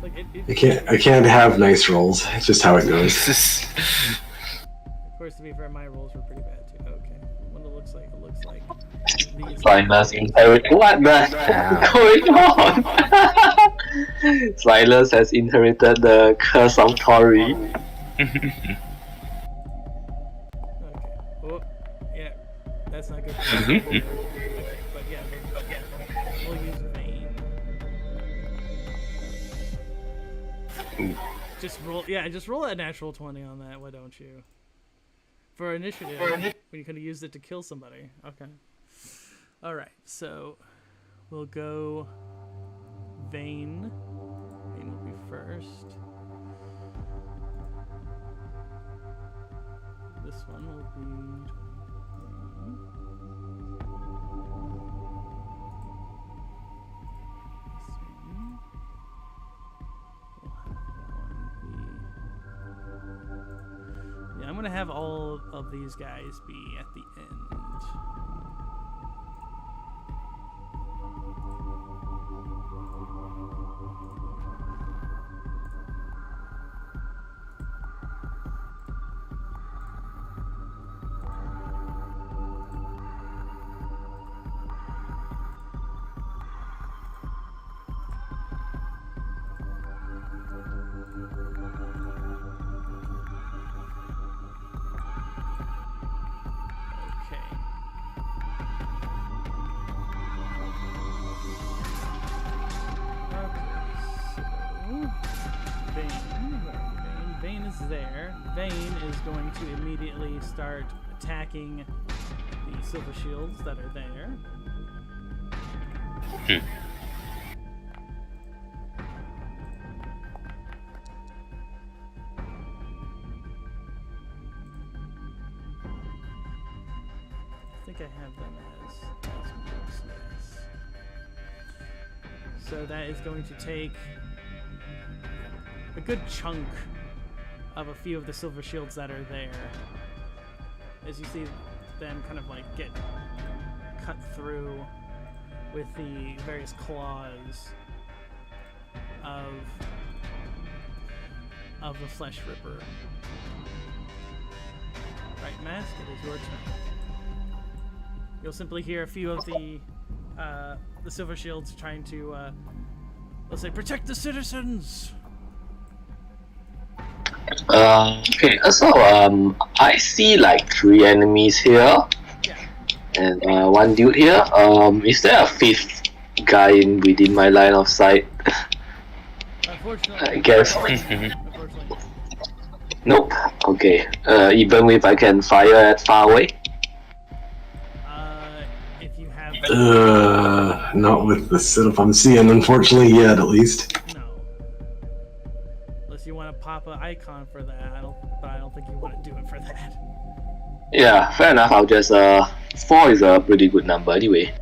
Like I can't have nice rolls. It's just how it goes. Of course, to be fair, my rolls were pretty bad too. Okay, what it looks like these. Silas inherited. What the heck going on? Silas has inherited the curse of Tori. Okay. Oh, yeah, that's not good. Okay, but yeah, we'll use Vayne. Just roll that natural 20 on that. Why don't you? For initiative, when you could have used it to kill somebody. Okay. All right, so we'll go Vayne. Vayne will be first. This one will be 20. This one. We'll have that one be... Yeah, I'm going to have all of these guys be at the end. There. Vayne is going to immediately start attacking the silver shields that are there. I think I have them as marks, yes. So that is going to take a good chunk of a few of the silver shields that are there. As you see them kind of like get cut through with the various claws of the Flesh Ripper. Right, Mask, it is your turn. You'll simply hear a few of the silver shields trying to let's say protect the citizens. Okay, so I see like 3 enemies here, Yeah. and one dude here. Is there a 5th guy within my line of sight? Unfortunately, I guess. Unfortunately. Nope. Okay. Even if I can fire at far away. If you have Not with the setup I'm seeing, unfortunately, yet at least. no, unless you want to pop an icon for that. I don't think you want to do it for that. Yeah, fair enough. I'll just 4 is a pretty good number anyway.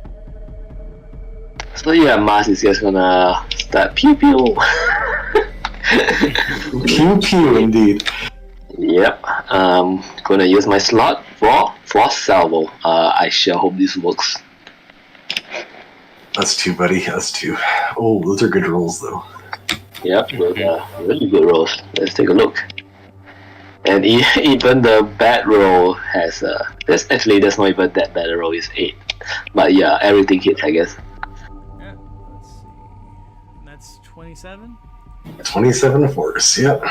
So yeah, Mars is just gonna start pew pew. Pew pew, indeed. Yep. Gonna use my slot for Frost Salvo. I sure hope this works. That's 2, buddy. That's 2. Oh, those are good rolls, though. Yep, those are really good rolls. Let's take a look. And even the bad roll has there's not even that bad a roll, is 8. But yeah, everything hits, I guess. Yeah, let's see. And that's 27. 27 force, yep.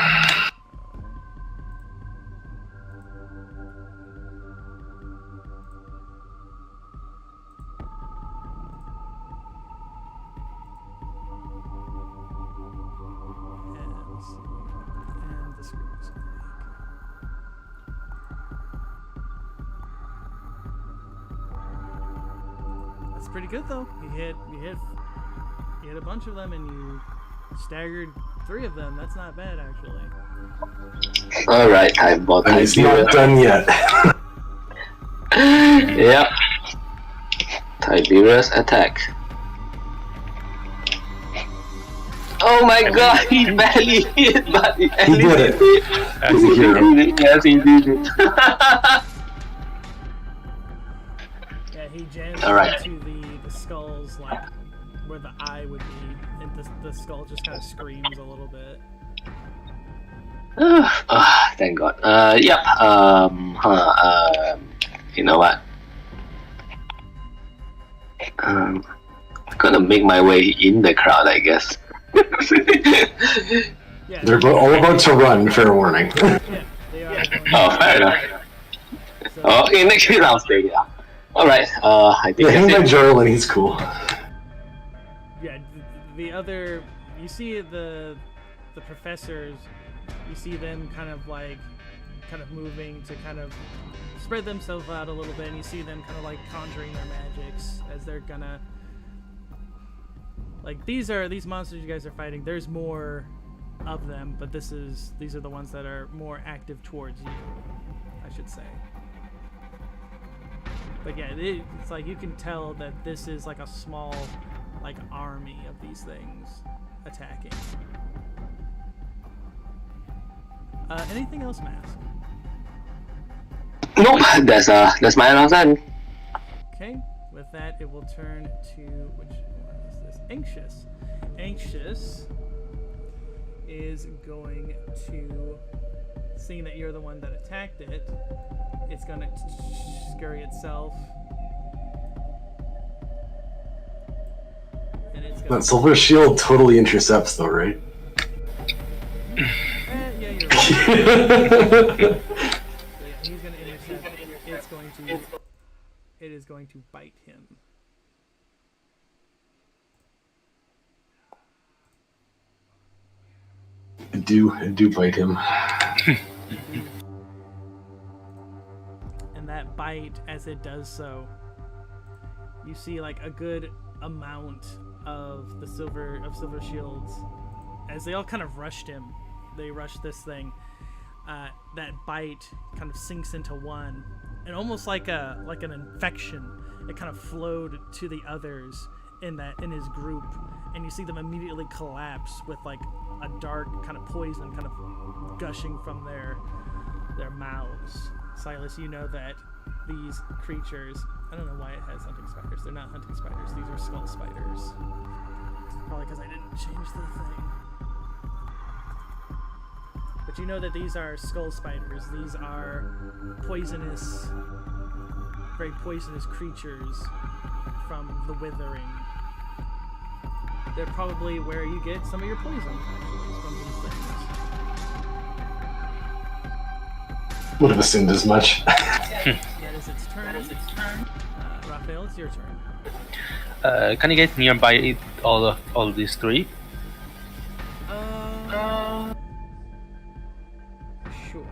And the screws. That's pretty good though. You hit a bunch of them and you staggered 3 of them. That's not bad actually. Alright, I bought And it's not done yet. Yep. Tiberius attack. Oh my god, he barely hit, but he did it. He's a hero. Yes, he did it. Yeah, he jams Alright. into the skulls, like where the eye would be, and the skull just kind of screams a little bit. Thank God. Yep. You know what? I'm gonna make my way in the crowd, I guess. Yeah, They're all about to run, fair warning. yeah, they are. Oh, fair enough. So, Oh, in the case I'll stay here. Alright, I think Yeah, hang by that's it. Jarlin, he's cool. yeah, the other, you see the professors, you see them kind of moving to kind of spread themselves out a little bit, and you see them kind of like conjuring their magics as they're gonna, like, these monsters you guys are fighting, there's more of them, but these are the ones that are more active towards you, I should say. But yeah, it's like you can tell that this is like a small, like, army of these things attacking. Anything else, Mask? Nope, that's my announcement. Okay, with that, it will turn to, which one is this? Anxious. Anxious is going to, seeing that you're the one that attacked it, it's going to scurry itself. And it's going That silver shield totally intercepts, though, right? yeah, you're right. So yeah, he's going to intercept. It is going to bite him. I do bite him. And that bite, as it does so, you see like a good amount of the silver shields as they all kind of rushed him. They rushed this thing. That bite kind of sinks into one, and almost like an infection, it kind of flowed to the others in his group, and you see them immediately collapse with like a dark kind of poison kind of gushing from their mouths. Silas, you know that these creatures, I don't know why it has hunting spiders. They're not hunting spiders. These are skull spiders. Probably because I didn't change the thing. But you know that these are skull spiders. These are poisonous, very poisonous creatures from the withering. They're probably where you get some of your poison, actually, from these things. Would have assumed as much. That is its turn. Raphael, it's your turn. Can you get nearby all these 3? Sure.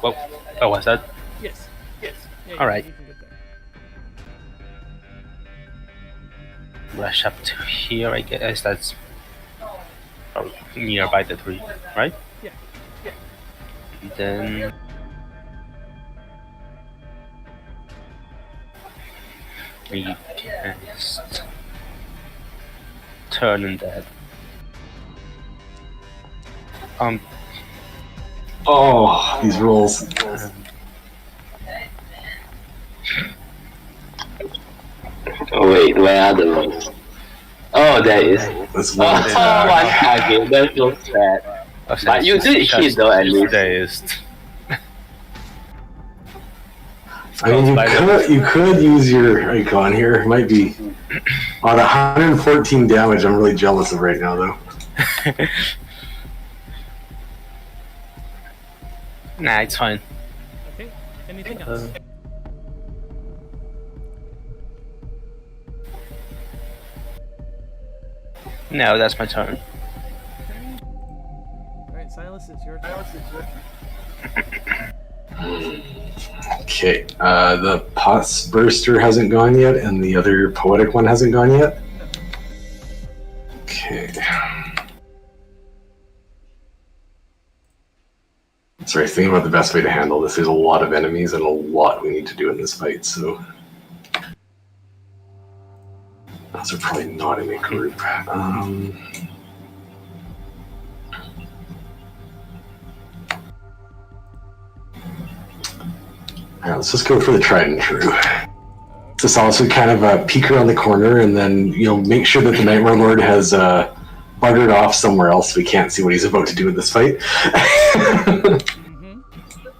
What was that? Yes. Yeah, All right. You can get there. Rush up to here, I guess that's probably nearby the 3, right? Yeah. And then we can just turn that. Oh, these rolls. Oh wait, where are the ones? Oh, there is. That's Oh, one. one target, that's so sad. But you did hit though, at least. I mean, you could use your icon here. It might be on 114 damage. I'm really jealous of right now, though. Nah, it's fine. Okay. Anything else? No, that's my turn. Alright, Silas, it's your turn. Okay, the Pus Burster hasn't gone yet, and the other Poetic one hasn't gone yet? Okay. Sorry, thinking about the best way to handle this. There's a lot of enemies and a lot we need to do in this fight, so... Those are probably not in a group. Alright, let's just go for the tried and true. This also kind of peek around the corner and then, make sure that the Nightmare Lord has buggered off somewhere else so we can't see what he's about to do in this fight.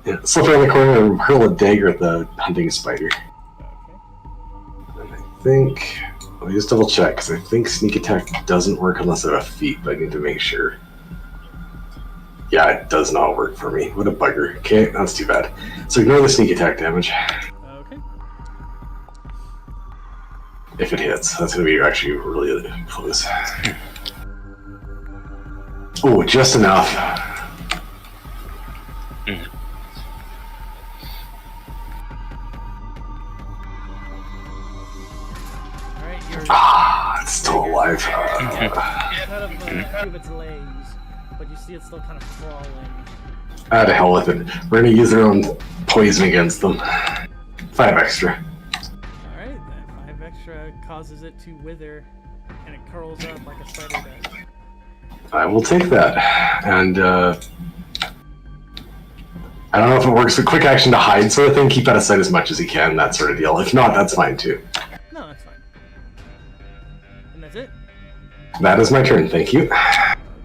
Yeah, slip around the corner and hurl a dagger at the hunting spider. And I think... Let me just double check, because I think sneak attack doesn't work unless I have a feat, but I need to make sure. Yeah, it does not work for me. What a bugger. Okay, that's too bad. So ignore the sneak attack damage. Okay. If it hits, that's going to be actually really close. Oh, just enough. It's still alive. Cut of two of its legs, but you see it's still kind of crawling. To hell with it. We're going to use our own poison against them. 5 extra. Alright, that 5 extra causes it to wither, and it curls up like a spider does. I will take that. And, I don't know if it works with quick action to hide sort of thing. Keep out of sight as much as you can, that sort of deal. If not, that's fine too. No, that's fine. And that's it? That is my turn, thank you.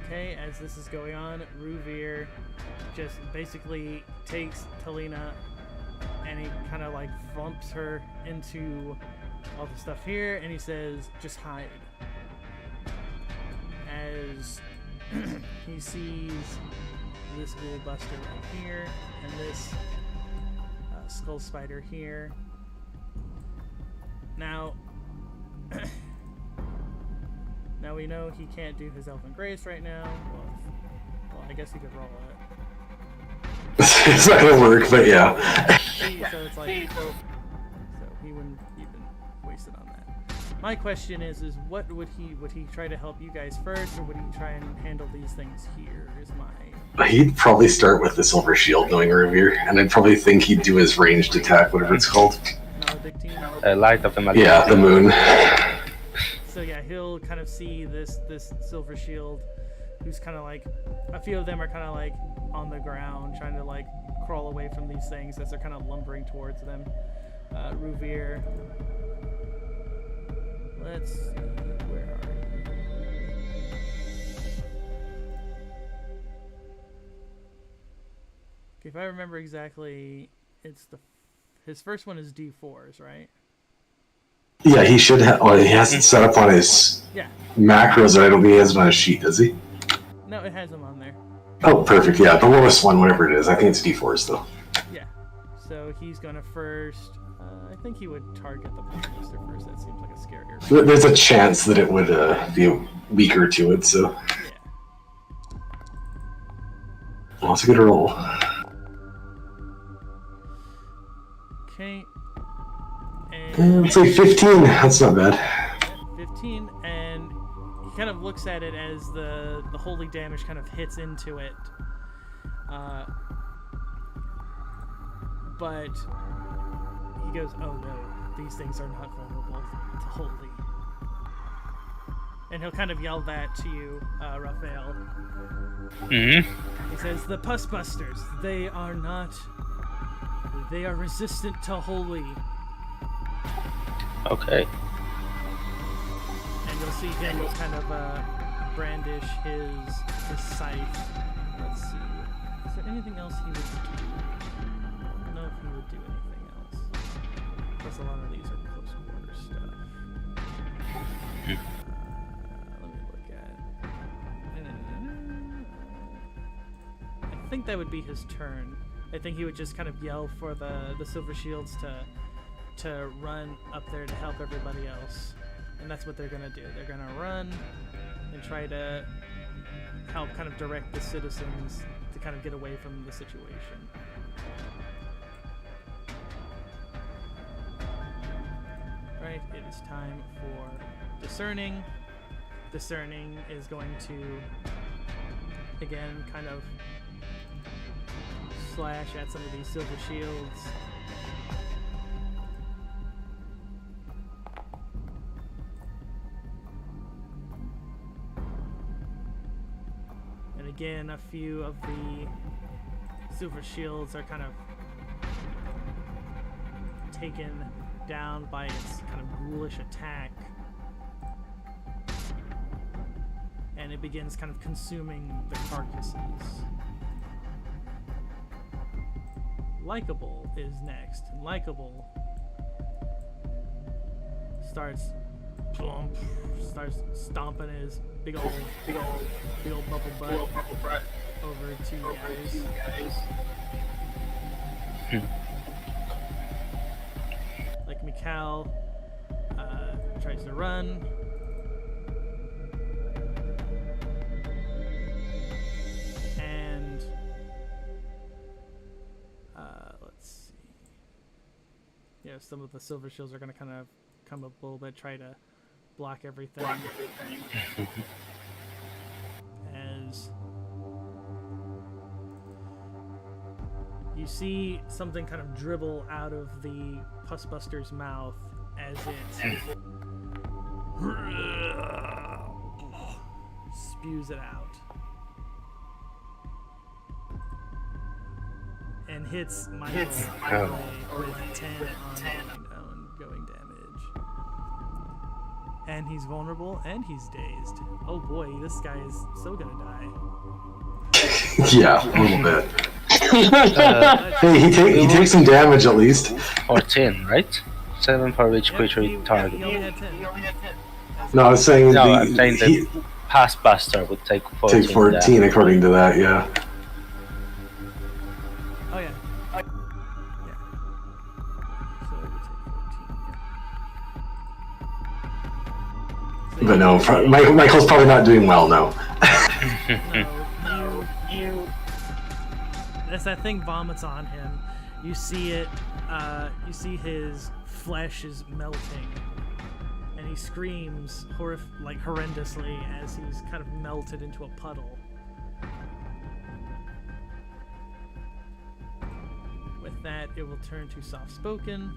Okay, as this is going on, Ruvir just basically takes Talina and he kind of like flumps her into all the stuff here and he says, just hide. As he sees this ghoul buster right here and this skull spider here. Now, now we know he can't do his Elven Grace right now. Well, I guess he could roll it. It's not gonna work, but yeah. So it's like, so he wouldn't even waste it on that. My question is what would he try to help you guys first, or would he try and handle these things here? Is my He'd probably start with the Silver Shield, knowing Revere, and I'd probably think he'd do his ranged attack, whatever it's called. Light of the Maledictine. Yeah, the moon. So yeah, he'll kind of see this Silver Shield, who's kind of like, a few of them are kind of like on the ground, trying to like crawl away from these things as they're kind of lumbering towards them. Ruvir. Let's see, where are you? Okay, if I remember exactly, it's his first one is D4s, right? Yeah, he should have. Oh, he has it set up on his macros, or I don't think he has it on his sheet, does he? No, it has them on there. Oh, perfect. Yeah, the lowest one, whatever it is. I think it's D4s, though. Yeah. So he's gonna first. I think he would target the Buster first. That seems like a scarier. There's a chance that it would be weaker to it, so. Yeah. Well, that's a good roll. Okay. It's like 15. That's not bad. 15, and he kind of looks at it as the holy damage kind of hits into it. But he goes, oh no, these things are not vulnerable to holy. And he'll kind of yell that to you, Raphael. Mm-hmm. He says, the Pus Busters, they are resistant to holy. Okay. And you'll see him kind of brandish his scythe. Let's see. Is there anything else he would do? I don't know if he would do anything else. Plus a lot of these are close quarter stuff. Let me look at. I think that would be his turn. I think he would just kind of yell for the Silver Shields to run up there to help everybody else. And that's what they're going to do. They're going to run and try to help kind of direct the citizens to kind of get away from the situation. Right, it is time for discerning. Discerning is going to, again, kind of slash at some of these silver shields. And again, a few of the silver shields are kind of taken down by its kind of ghoulish attack. And it begins kind of consuming the carcasses. Likeable is next. And Likeable starts stomping his big old bubble butt over to you guys. Like Mikal tries to run. And let's see. Yeah, some of the silver shields are going to kind of come up a little bit, try to block everything. As you see something kind of dribble out of the Pussbuster's mouth as it spews it out. And hits Michael with 10 ongoing damage. And he's vulnerable and he's dazed. Oh boy, this guy is so gonna die. Yeah, a little bit. Hey, he takes some damage at least. 14, right? 7 for each creature target. He only had 10. No, I was saying I'm saying the past buster would take 14. Take 14 according to that, yeah. Oh yeah. Yeah. So it would take 14, yeah. So But no, Michael's probably not doing well, no. No, as that thing vomits on him, you see it. You see his flesh is melting, and he screams horrendously as he's kind of melted into a puddle. With that, it will turn to Soft Spoken,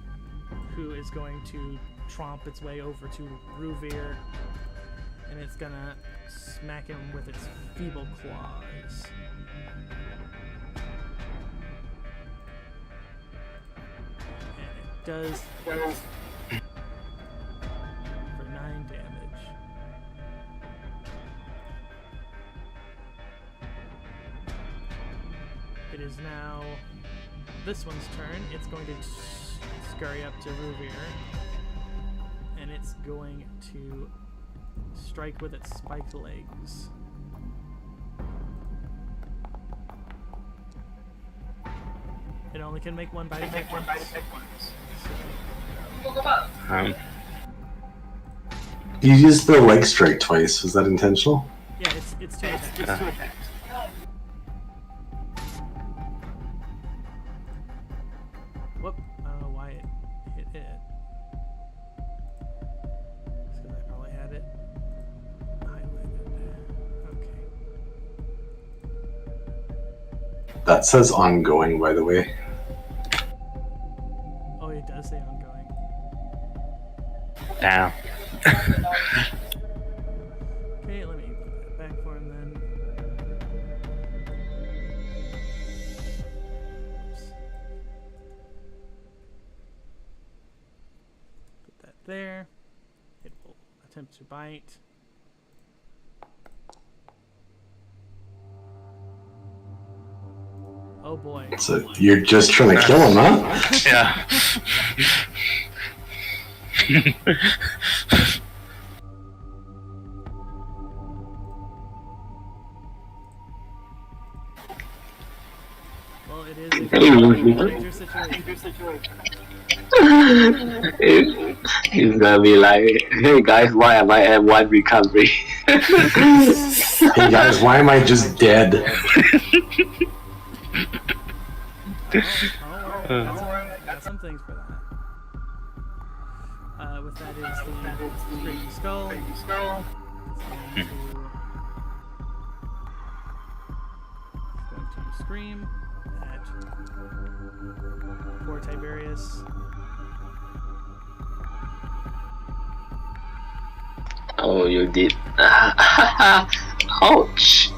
who is going to tromp its way over to Ruvir, and it's gonna smack him with its feeble claws. And it does for 9 damage. It is now this one's turn. It's going to scurry up to Ruvir, and it's going to strike with its spiked legs. It only can make one bite attack once. You used the leg strike twice. Was that intentional? Yeah, it's 2 attacks. Whoop! I don't know why it hit it. It's because I probably had it highlighted. Okay. That says ongoing, by the way. Oh, it does say ongoing. Damn. Okay, let me put that back for him then. Oops. Put that there. It will attempt to bite. Oh boy. So you're just trying to kill him, huh? Yeah. Well, it is a major situation. He's gonna be like, hey guys, why am I at 1 recovery? Hey guys, why am I just dead? Got some things for that. With that is the Crazy Skull. It's going to scream at poor Tiberius. Oh, you did. Ouch.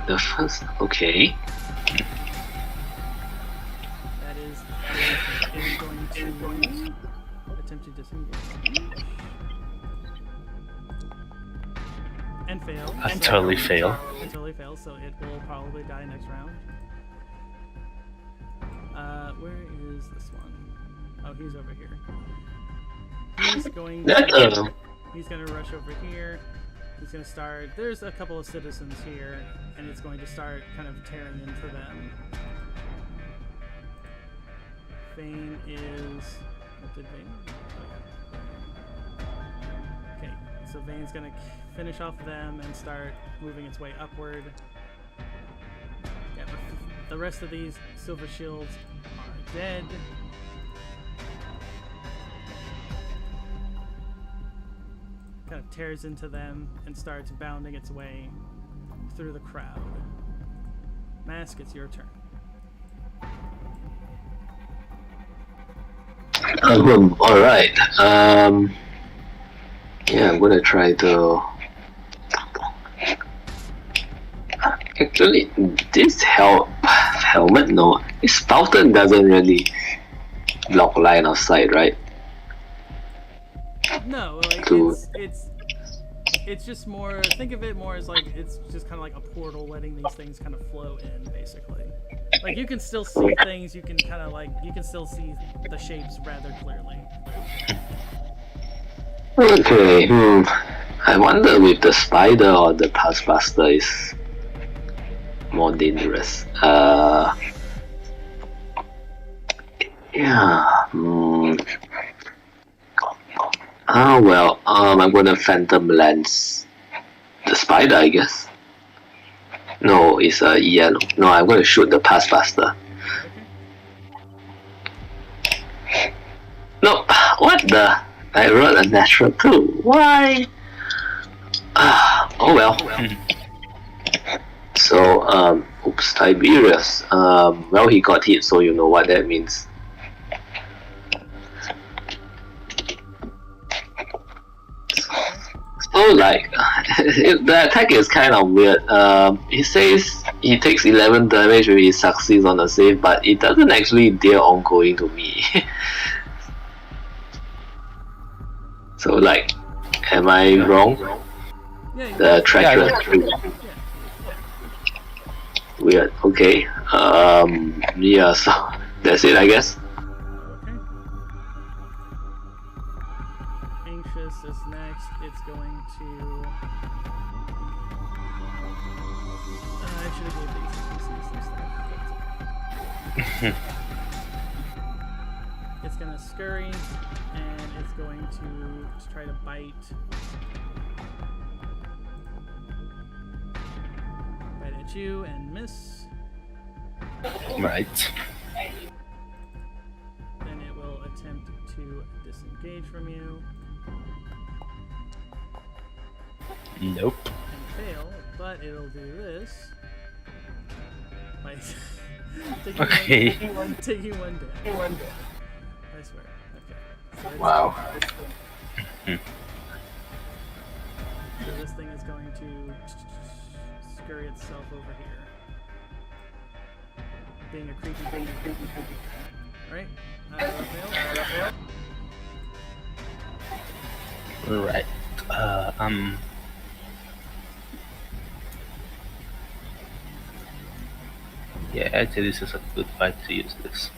The first. Okay. That is going to attempt to disengage. And fail. I totally fail. It totally fails, so it will probably die next round. Where is this one? Oh, he's over here. He's going to rush over here. He's going to start. There's a couple of citizens here, and it's going to start kind of tearing into them. Vane is. What did Vane? Oh, yeah. Okay, so Vane's going to finish off them and start moving its way upward. Yeah, the rest of these silver shields are dead. Kind of tears into them and starts bounding its way through the crowd. Mask, it's your turn. Alright. Yeah, I'm gonna try to. Actually, this helmet, no. Spouted doesn't really block line of sight, right? No, like it's just more. Think of it more as like it's just kind of like a portal, letting these things kind of flow in, basically. Like you can still see things. You can kind of like you can still see the shapes rather clearly. Okay. I wonder if the spider or the taskmaster is more dangerous. Yeah. Oh well. I'm gonna phantom lens the spider, I guess. No, it's a yellow. No, I'm gonna shoot the taskmaster. No, what the? I rolled a natural 2. Why? Oh well. So, oops, Tiberius. Well, he got hit, so you know what that means. So, like, the attack is kind of weird. He says he takes 11 damage when he succeeds on the save, but it doesn't actually deal ongoing to me. So, like, am I wrong? Yeah, The tracker. Weird. Okay. Yeah. So that's it, I guess. Okay. Anxious is next. It's going to. I should have gave these some stuff. It's gonna scurry, and it's going to try to bite. Bite at you and miss. Right. Then it will attempt to disengage from you Nope. and fail, but it'll do this. Like, taking one down. I swear. Okay. So Wow. So this thing is going to scurry itself over here. Being a creepy. Right? Fail. Right. Yeah, actually this is a good fight to use this.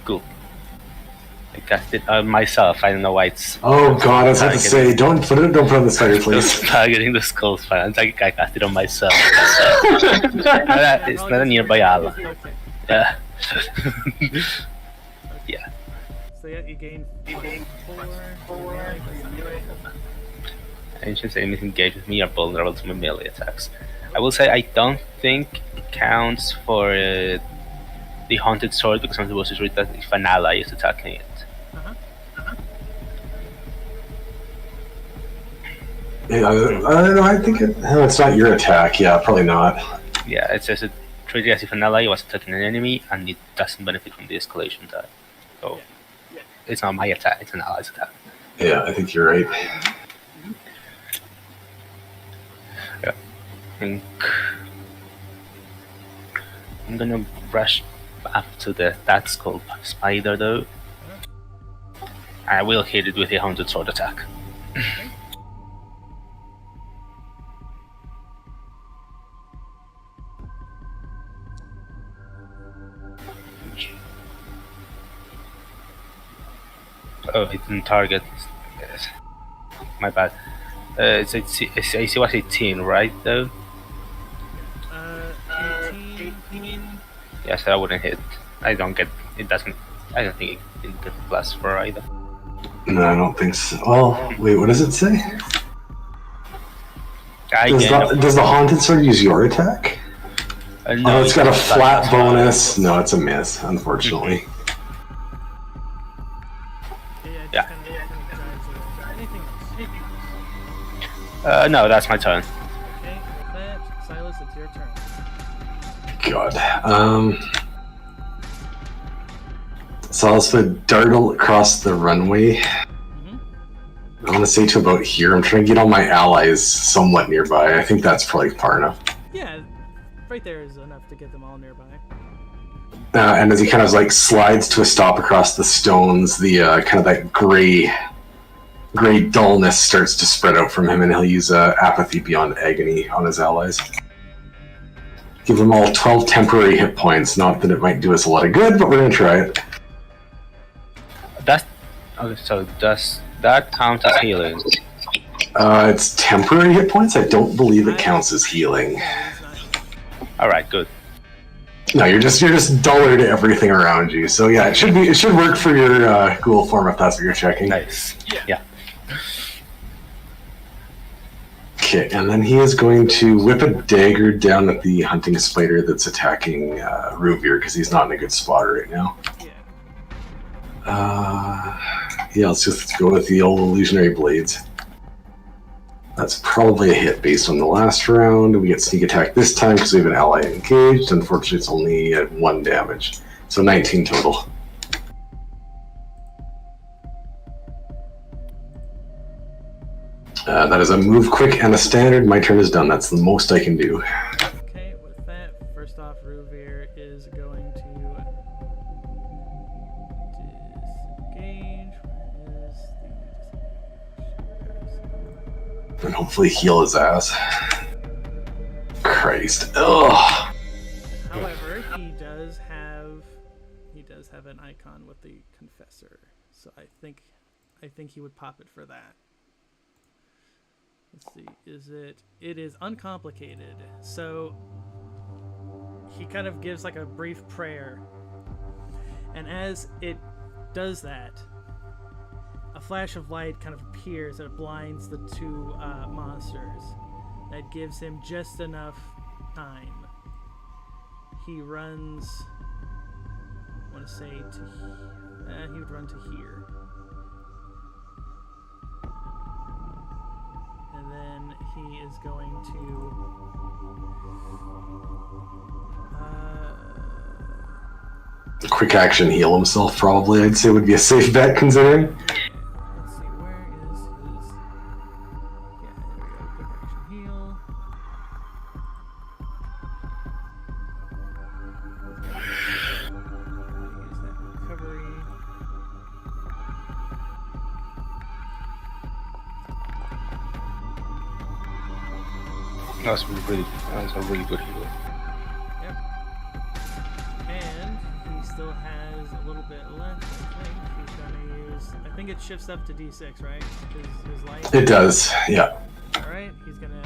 Cool. I cast it on myself. I don't know why it's. Oh god, I was about to say, don't put it on the fireplace. Targeting the skulls. Fine. I cast it on myself. It's not a nearby ally. Okay. Yeah. Yeah. So yeah, you gain 4. Ancient enemies engaged with me are vulnerable to my melee attacks. I will say I don't think it counts for the haunted sword because I'm supposed to read that if an ally is attacking it. Yeah, I don't know, I think it's not your attack. Yeah, probably not. Yeah, it says it treat it as if an ally was attacking an enemy and it doesn't benefit from the escalation die. So it's not my attack, it's an ally's attack. Yeah, I think you're right. Yeah. I think I'm gonna rush up to that skull spider though. I will hit it with a haunted sword attack. Oh, it didn't target. Yes. My bad. It's AC was 18, right? Though. 18. Yes, that wouldn't hit. I don't get. It doesn't. I don't think it didn't get plus for either. No, I don't think so. Well, wait, what does it say? Does the haunted sword use your attack? No, oh, it's got a flat bonus. No, it's a miss, unfortunately. Yeah. No, that's my turn. Okay, with that, Silas, it's your turn. God. Silas would dart across the runway. I want to say to about here. I'm trying to get all my allies somewhat nearby. I think that's probably far enough. Yeah, right there is enough to get them all nearby. And as he kind of like slides to a stop across the stones, the kind of that gray dullness starts to spread out from him, and he'll use apathy beyond agony on his allies. Give them all 12 temporary hit points. Not that it might do us a lot of good, but we're gonna try it. So does that count as healing? It's temporary hit points. I don't believe it counts as healing. All right, good. No, you're just duller to everything around you. So yeah, it should work for your ghoul form if that's what you're checking. Nice. Yeah. Okay, and then he is going to whip a dagger down at the hunting spider that's attacking Ruvir because he's not in a good spot right now. Yeah, let's just go with the old illusionary blades. That's probably a hit based on the last round. We get sneak attack this time because we have an ally engaged. Unfortunately, it's only at 1 damage. So 19 total. That is a move quick and a standard. My turn is done. That's the most I can do. Okay, with that, first off, Ruvir is going to disengage. Where is the And hopefully heal his ass. Christ. Ugh. However, he does have an icon with the confessor, so I think he would pop it for that. Let's see, it is uncomplicated. So he kind of gives like a brief prayer, and as it does that, a flash of light kind of appears and it blinds the two monsters. That gives him just enough time. He runs, I want to say he would run to here. And then he is going to Quick action heal himself, probably, I'd say would be a safe bet considering. let's see, where is his, yeah, there we go, quick action heal. Use that recovery. That was a really good heal. Yep. And he still has a little bit left. I think he's gonna use. I think it shifts up to D6, right? His light. It does, yeah. All right, he's gonna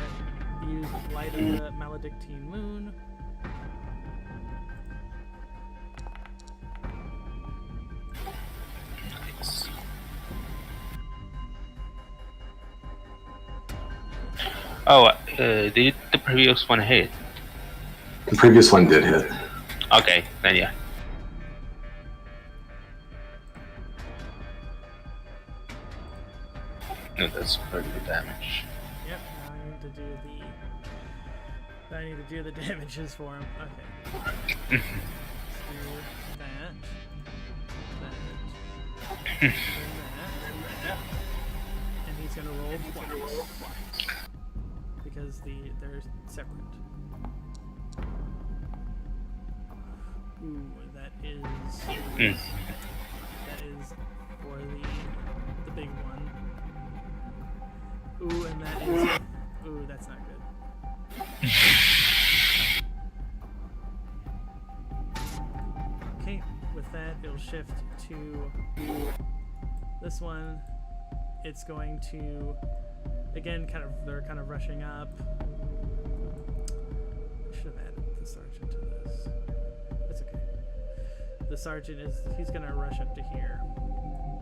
use Light of the Maledictine Moon. Oh, did the previous one hit? The previous one did hit. Okay, then yeah. No, that's pretty good damage. Yep. Now I need to do the damages for him. Okay. Do that. And he's gonna roll twice because they're separate. Ooh, that is for the big one. Ooh, and that is ooh, that's not good. Okay, with that it'll shift to this one. It's going to again they're kind of rushing up. I should have added the sergeant to this. That's okay. The sergeant he's gonna rush up to here.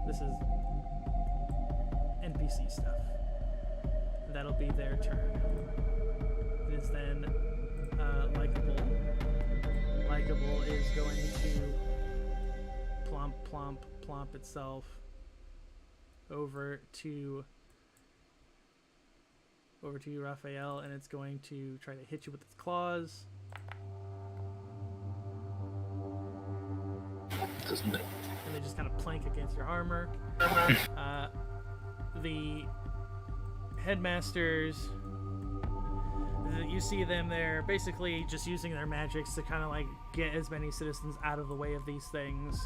This is NPC stuff. That'll be their turn. It is then Likeable. Likeable is going to plomp itself over to you, Raphael, and it's going to try to hit you with its claws. And they just kind of plank against your armor. The headmasters, you see them there basically just using their magics to kind of like get as many citizens out of the way of these things.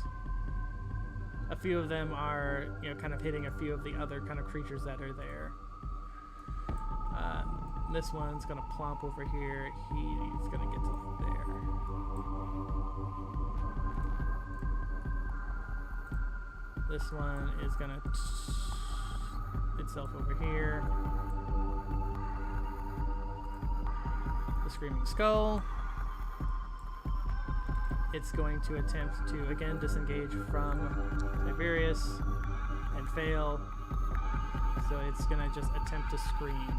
A few of them are, kind of hitting a few of the other kind of creatures that are there. This one's gonna plomp over here. He's gonna get to like there. This one is gonna itself over here. The Screaming Skull. It's going to attempt to again disengage from Tiberius and fail. So it's gonna just attempt to scream.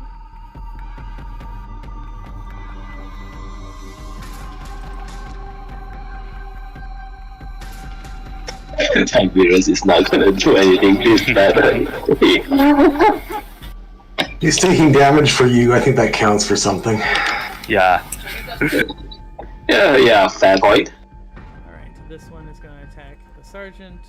Tiberius is not gonna do anything this bad. He's taking damage for you. I think that counts for something. Yeah. Yeah, fair point. Alright, this one is gonna attack the sergeant.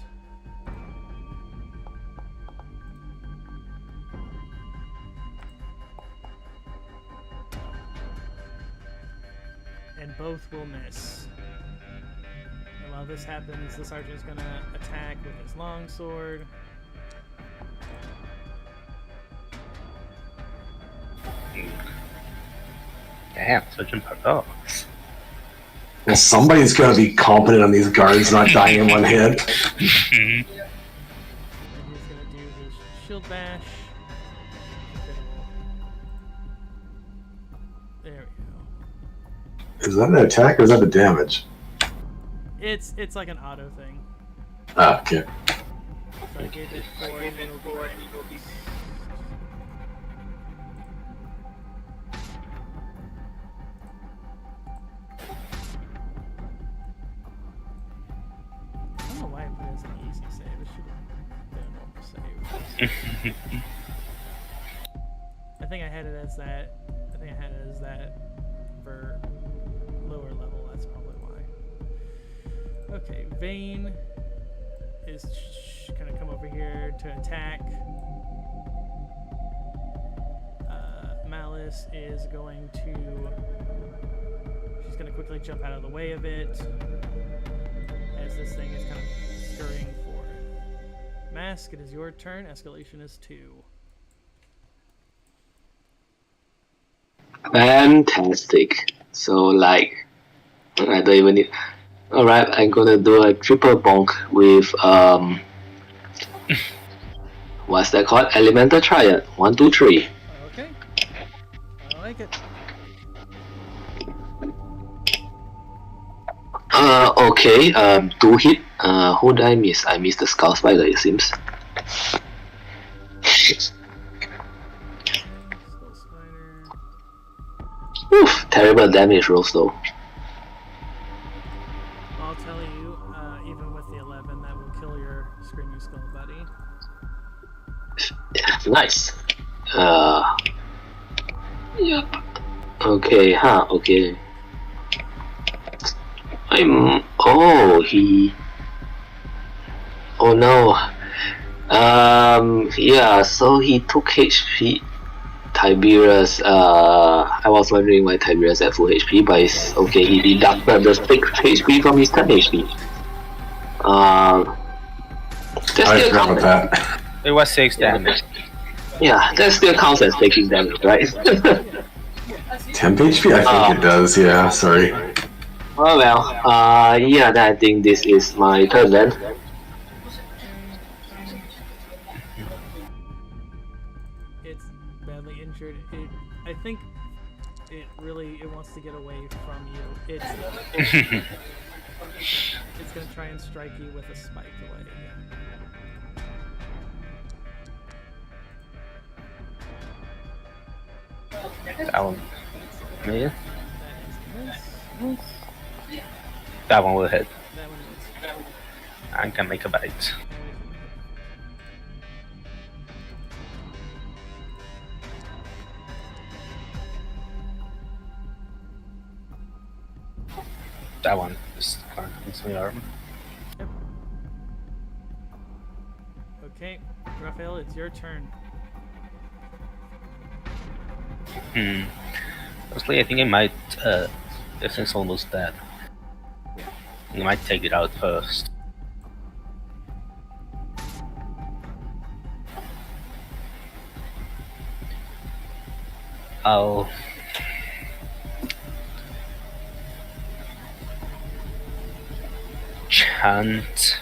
And both will miss. And while this happens, the sergeant is gonna attack with his longsword. Damn, Sergeant Paradox. Well, somebody's got to be competent on these guards not dying in one hit. And he's gonna do his shield bash. There we go. Is that an attack or is that a damage? It's like an auto thing. Ah, okay. So I gave it 4 and it'll be right. I don't know why I put it as an easy save. It should have been a normal save. I think I had it as that. I think I had it as that for lower level. That's probably why. Okay, Vane is gonna come over here to attack. Malice is going to. She's gonna quickly jump out of the way of it as this thing is kind of scurrying forward. Mask, it is your turn. Escalation is 2. Fantastic. So, I don't even need. Alright, I'm gonna do a triple bonk with what's that called? Elemental Triad. 1, 2, 3. Okay. I like it. Okay, 2 hit. Who did I miss? I missed the Skull Spider, it seems. Skull Spider. Oof, terrible damage rolls though. I'll tell you, even with the 11, that will kill your Screaming Skull buddy. Nice. Yep. Okay, okay. Oh no. Yeah, so he took HP. Tiberius, I was wondering why Tiberius at full HP, but it's okay, he deducted the 6 HP from his 10 HP. That I still forgot about counts. that. It was 6 damage. Yeah, that still counts as taking damage, right? 10 HP? I think it does, yeah, sorry. Oh well, yeah, then I think this is my turn then. It's badly injured. I think it wants to get away from you. It's gonna try and strike you with a spike blade. That one. Yeah. That is miss. That one will hit. That one is. I can make a bite. That one is my arm. Yep. Okay, Raphael, it's your turn. Honestly, I think I might. This thing's almost dead. I might take it out first. I'll. Chant.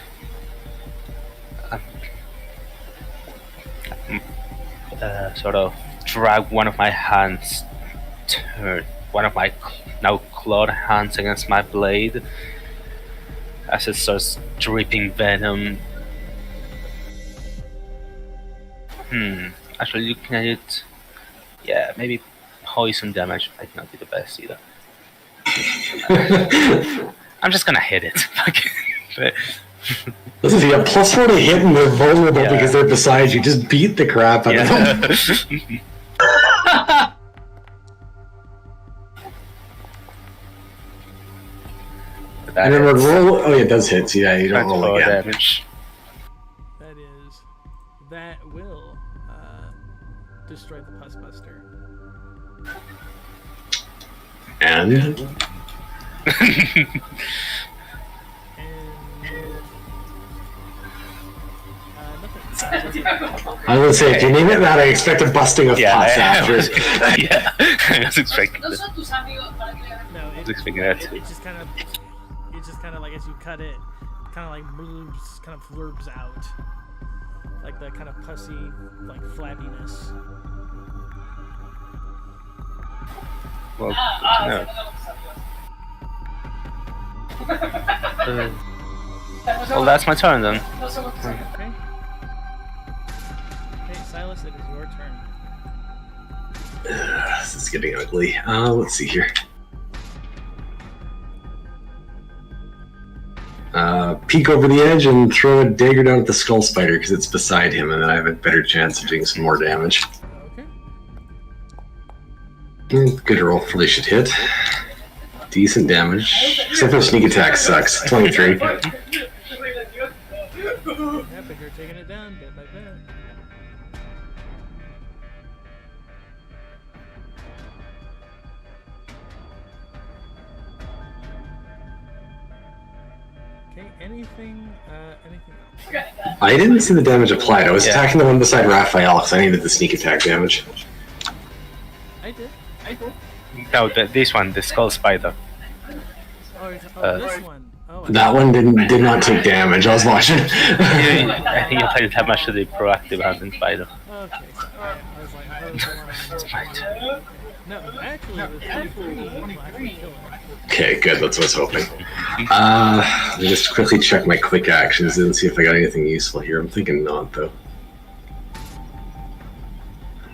Sort of drag one of my hands, turn one of my now clawed hands against my blade as it starts dripping venom. Actually, looking at it, yeah, maybe poison damage might not be the best either. I'm just gonna hit it. Listen, if you have +4 to hit and they're vulnerable Yeah. because they're beside you, just beat the crap out of them. And remember, roll. Oh, yeah, it does hit. So yeah, you don't roll again. Damage. That will destroy the Pus Buster. And Nothing. I would say, if you name it that, I expect a busting of pus after. Yeah, I was expecting No that. son tus amigos para que le hagan. No, I was expecting that. it just kind of like as you cut it, kind of like moves, kind of flurbs out, like the kind of pussy, like flabbiness. Well, no. Well, that's my turn then. No somos tus amigos. Okay. Okay, Silas, it is your turn. This is getting ugly. Let's see here. Peek over the edge and throw a dagger down at the skull spider because it's beside him, and then I have a better chance of doing some more damage. Okay. Good roll, probably should hit. Decent damage. Except for sneak attack sucks. 23. Yeah, but you're taking it down bit by bit. Okay, anything else? I didn't see the damage applied. I was Yeah. attacking the one beside Raphael because I needed the sneak attack damage. I did. No, this one, the skull spider. Oh, this one. Oh, That one did not take damage. I was watching. I think you played that much to the proactive hand in fighter. Okay, so I was like, oh, the one on- No, actually, the 3-3 will actually kill it. Okay, good. That's what I was hoping. Let me just quickly check my quick actions and see if I got anything useful here. I'm thinking not, though.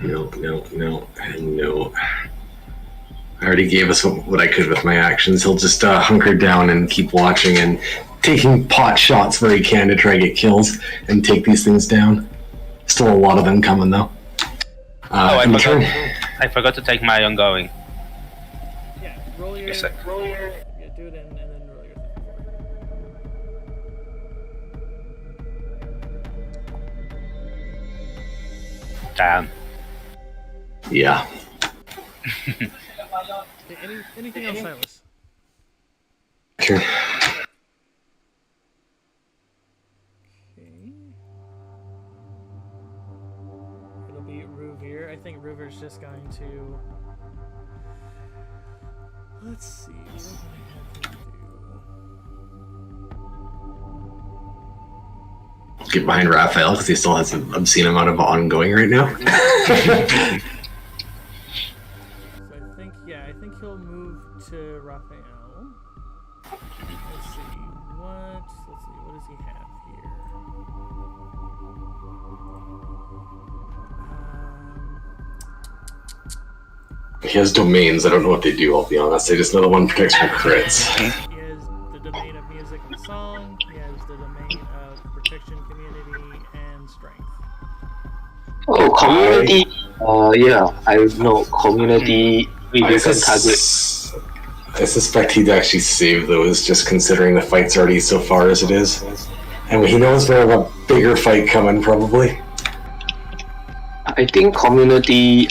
No. I already gave us what I could with my actions. He'll just hunker down and keep watching and taking pot shots where he can to try and get kills and take these things down. Still a lot of them coming, though. I forgot to take my ongoing. Yeah, roll your... Yes, sir. Yeah, do it and then roll your thing. Damn. Yeah. Anything else, Silas? Sure. Okay. It'll be Ruvir. I think Ruvir's just going to... Let's see. What do I have him do? Get behind Raphael because he still has an obscene amount of ongoing right now. I think he'll move to Raphael. Let's see, what does he have here? He has domains. I don't know what they do, I'll be honest. I just know the one protects from crits. He has the domain of music and song, he has the domain of protection, community, and strength. Oh, community. Yeah, I know community. We can target. I suspect he'd actually save those, just considering the fight's already so far as it is. And he knows we have a bigger fight coming, probably. I think community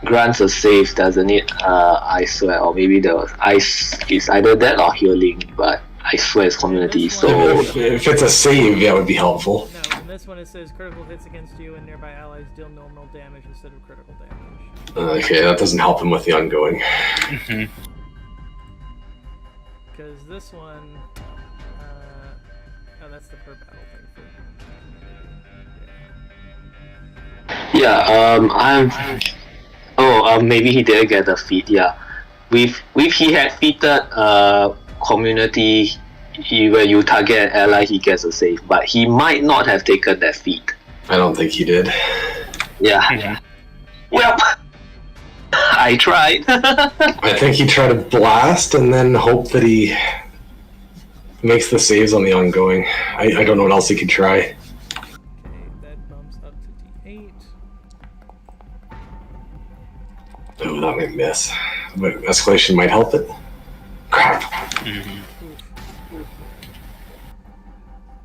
grants a save, doesn't it? I swear, or maybe the ice is either that or healing, but I swear it's community. So if it's a save, that would be helpful. No, in this one it says critical hits against you and nearby allies deal normal damage instead of critical damage. Okay, that doesn't help him with the ongoing. Because this one, oh, that's the per battle thing. maybe he didn't get the feat. Yeah, if he had feated community, when you target an ally, he gets a save, but he might not have taken that feat. I don't think he did. Yeah. Well, I tried. I think he tried to blast and then hope that he makes the saves on the ongoing. I don't know what else he could try. Okay, that bumps up to D8. Oh, that might miss. But escalation might help it. Crap.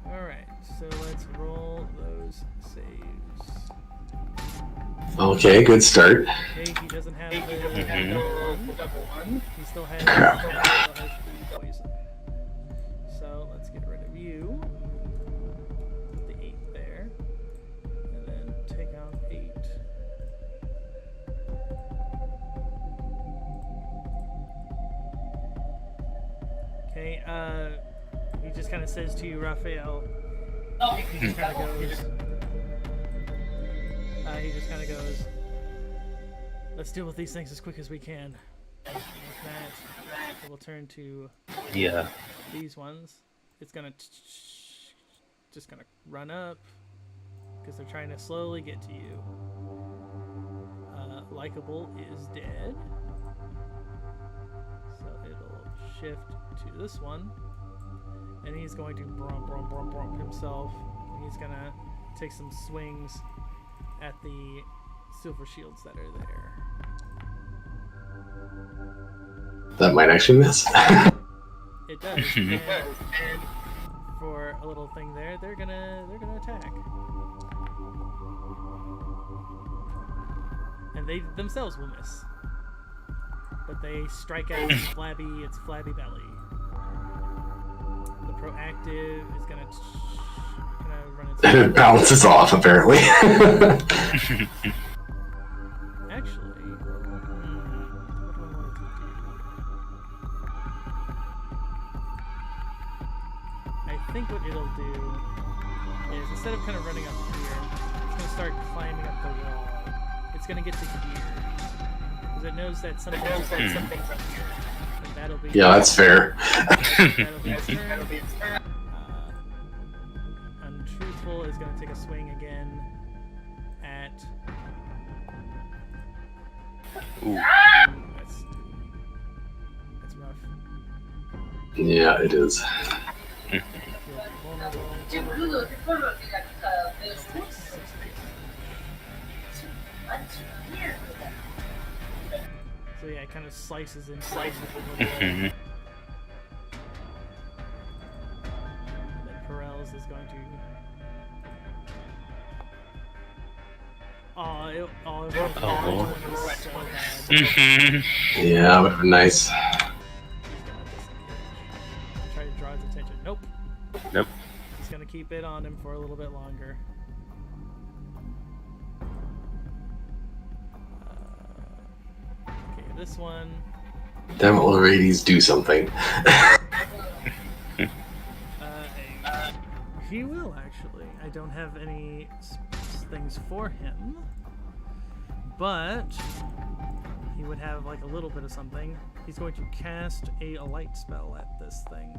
Alright, so let's roll those saves. Okay, good start. Okay, he doesn't have the double one. He still has, Crap. poison. So let's get rid of you. Put the 8 there. And then take out 8. Okay, he just kind of says to you, Raphael, he just kind of goes, let's deal with these things as quick as we can. And with that, we'll turn to these ones. It's gonna just gonna run up because they're trying to slowly get to you. Likeable is dead, so it'll shift to this one, and he's going to brump himself. And he's gonna take some swings at the silver shields that are there. That might actually miss. It does. And for a little thing there, they're gonna attack. And they themselves will miss. But they strike at its flabby belly. The proactive is gonna run its It bounces off, apparently. Actually, what do I want it to do? think what it'll do is instead of kind of running up here, it's going to start climbing up the wall. It's going to get to here because it knows that something's from here. And that'll be Yeah, that's fair. that'll be its turn. Untruthful is going to take a swing again at. Ooh. That's rough. Yeah, it is. Vulnerable. So yeah, it kind of slices and slices a little bit. And then Perels is going to. It was so bad. Yeah, that would have been nice. He's gonna disengage. Try to draw his attention. Nope. Nope. He's gonna keep it on him for a little bit longer. Okay, this one. Damn it, ladies, do something. He will actually. I don't have any things for him, but he would have like a little bit of something. He's going to cast a light spell at this thing.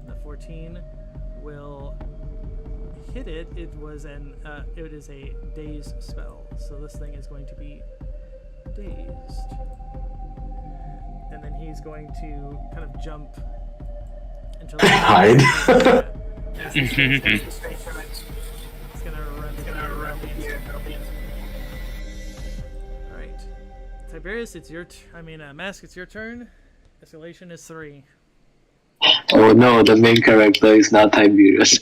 The 14 will hit it. It is a daze spell, so this thing is going to be dazed, and then he's going to kind of jump until Hide. It's gonna run here. Alright. Tiberius, it's your Mask, it's your turn. Escalation is 3. Oh no, the main character is not Tiberius.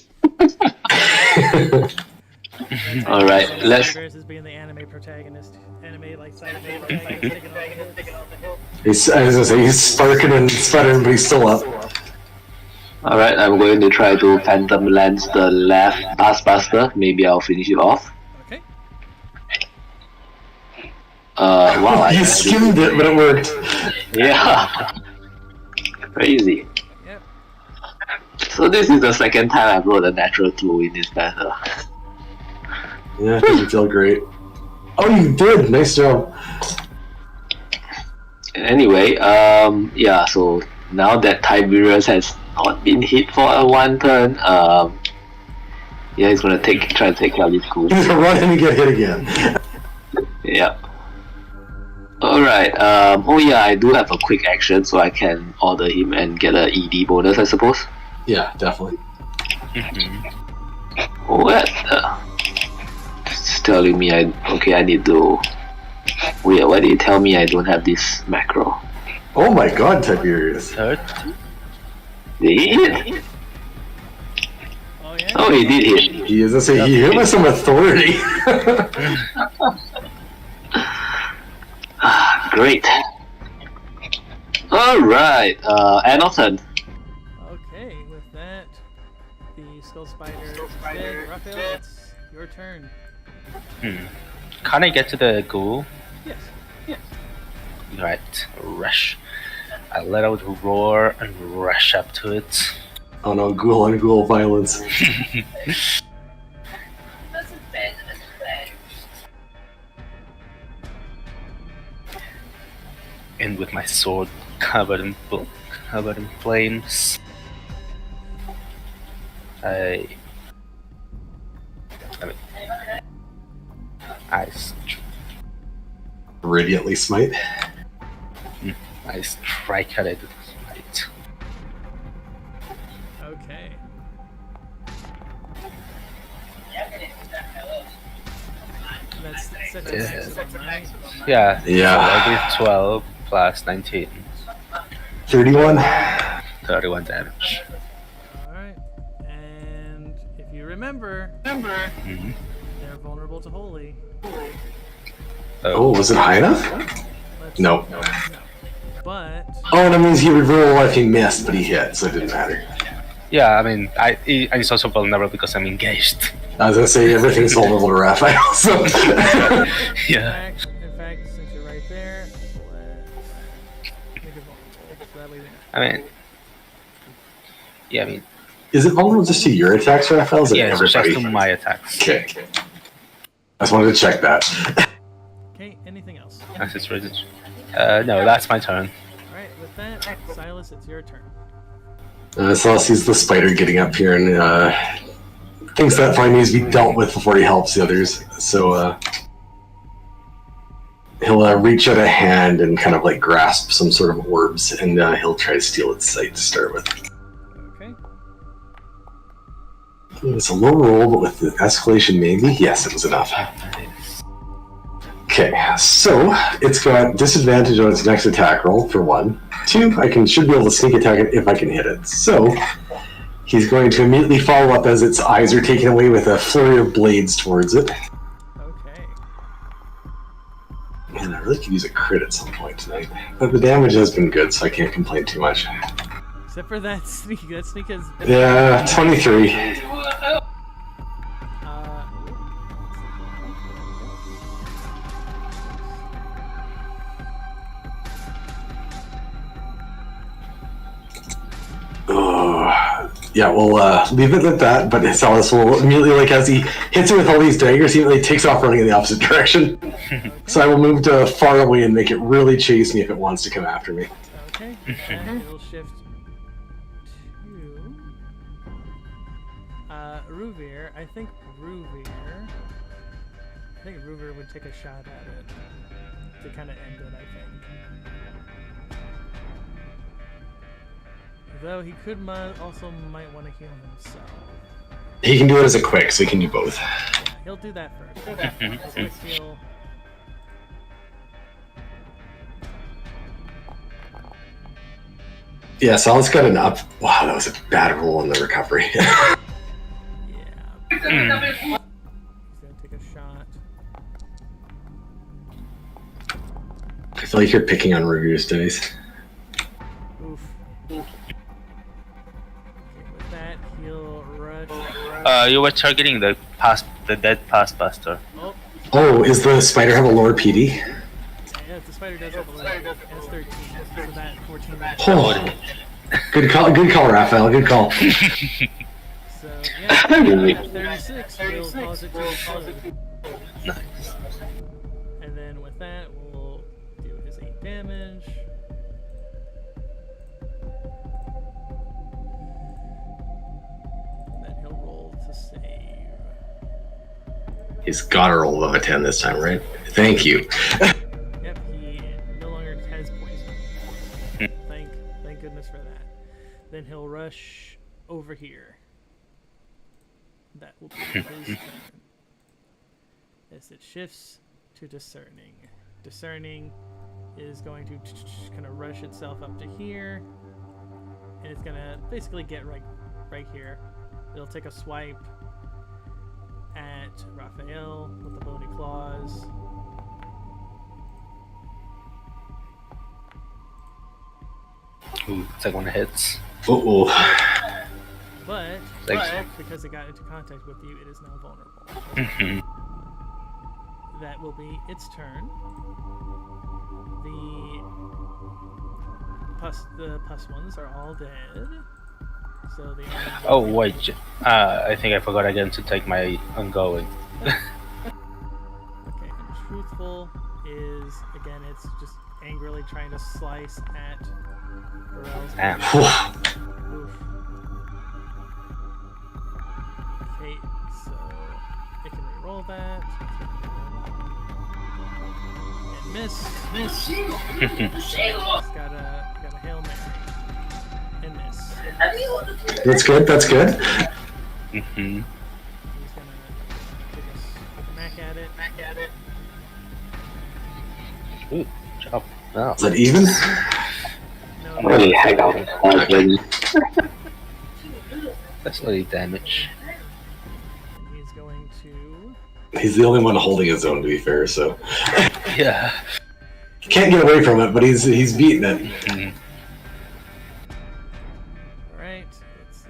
Alright, let's. Tiberius is being the anime protagonist. Anime like side protagonist. He's sparking and sputtering, but he's still up. Alright, I'm going to try to Phantom Lance the left Taskmaster. Maybe I'll finish it off. Okay. Wow. You skimmed it, but it worked. Yeah. Crazy. Yep. So this is the second time I've rolled a natural 2 in this battle. Yeah, it doesn't feel great. Oh, you did! Nice job. Anyway, yeah, so now that Tiberius has not been hit for a 1 turn, yeah, he's gonna try to take out this cool. He's gonna run and get hit again. Yeah. Alright, oh yeah, I do have a quick action, so I can order him and get a ED bonus, I suppose. Yeah, definitely. What? It's telling me I need to. Wait, why did you tell me I don't have this macro? Oh my god, Tiberius. 30? Did he hit? Oh yeah. Oh, he did hit. He is gonna say he hit with some authority. Great. Alright, Anelton. Okay, with that, the Skull Spider is dead. Raphael, it's your turn. Can I get to the ghoul? Yes. Right, rush. I let out a roar and rush up to it. Oh no, ghoul on ghoul violence. And with my sword covered in flames, I Radiantly smite. I strike at it. Right. Okay. That's such a maximum, right? Yeah. Yeah. So I did 12 plus 19. 31. 31 damage. Alright. And if you remember, Mm-hmm. they're vulnerable to holy. Oh, was it high enough? No. No. But Oh, that means he would roll if he missed, but he hit, so it didn't matter. Yeah, I mean, and it's also vulnerable because I'm engaged. I was gonna say everything's vulnerable to Raphael, so. Yeah. in fact, since you're right there, let's make it vulnerable. So that way there. I mean, Yeah, I mean, Is it vulnerable just to your attacks, Raphael? Is it yeah, it's just everybody? to my attacks. Okay. I just wanted to check that. Okay, anything else? As it's written. No, that's my turn. Alright, with that, Silas, it's your turn. Saul sees the spider getting up here and thinks that probably needs to be dealt with before he helps the others. So he'll reach out a hand and kind of like grasp some sort of orbs, and he'll try to steal its sight to start with. Okay. It's a low roll, but with the escalation maybe? Yes, it was enough. Okay, so it's got disadvantage on its next attack roll, for 1. 2, should be able to sneak attack it if I can hit it. So he's going to immediately follow up as its eyes are taken away with a flurry of blades towards it. Okay. Man, I really could use a crit at some point tonight. But the damage has been good, so I can't complain too much. Except for that sneak. That sneak is... Yeah, 23. Yeah, we'll leave it at that, but Salas will immediately, like, as he hits it with all these daggers, he immediately takes off running in the opposite direction. So I will move to far away and make it really chase me if it wants to come after me. Okay. And it'll shift to... Ruvir. I think Ruvir would take a shot at it to kind of end it, I think. Though he could also might want to heal himself. He can do it as a quick, so he can do both. Yeah, he'll do that first. Quick heal. Yeah, Salas got an up. Wow, that was a bad roll on the recovery. Yeah. He's gonna take a shot. I feel like you're picking on Ruvir's dice. Oof. Okay, with that, he'll rush. You were targeting the dead past buster. Oh, is the spider have a lower PD? Yeah, the spider does have a little. It has 13, so that 14. Oh, good call, Raphael. Good call. So yeah, 36 will cause it to explode. Nice. And then with that, we'll do his 8 damage. Then he'll roll to save. He's got to roll above a 10 this time, right? Thank you. Yep, he no longer has poison. Thank goodness for that. Then he'll rush over here. That will be his turn. As it shifts to discerning. Discerning is going to kind of rush itself up to here. And it's going to basically get right here. It'll take a swipe at Raphael with the bony claws. Ooh, second one hits. Uh-oh. But Thanks. because it got into contact with you, it is now vulnerable. Mhm. That will be its turn. The pus ones are all dead. So the Oh wait, I think I forgot again to take my ongoing. Okay, and truthful is again it's just angrily trying to slice at Burrell's Damn. Oof. Okay, so it can re-roll that. And miss. It's got a Hail Mary. And miss. That's good. Mhm. He's gonna take a smack at it. Ooh, job. Wow. Is that even? No, Really hang out. That's not any damage. and he's going to. He's the only one holding his own, to be fair, so. Yeah. Can't get away from it, but he's beating it. Mhm. Alright, let's see.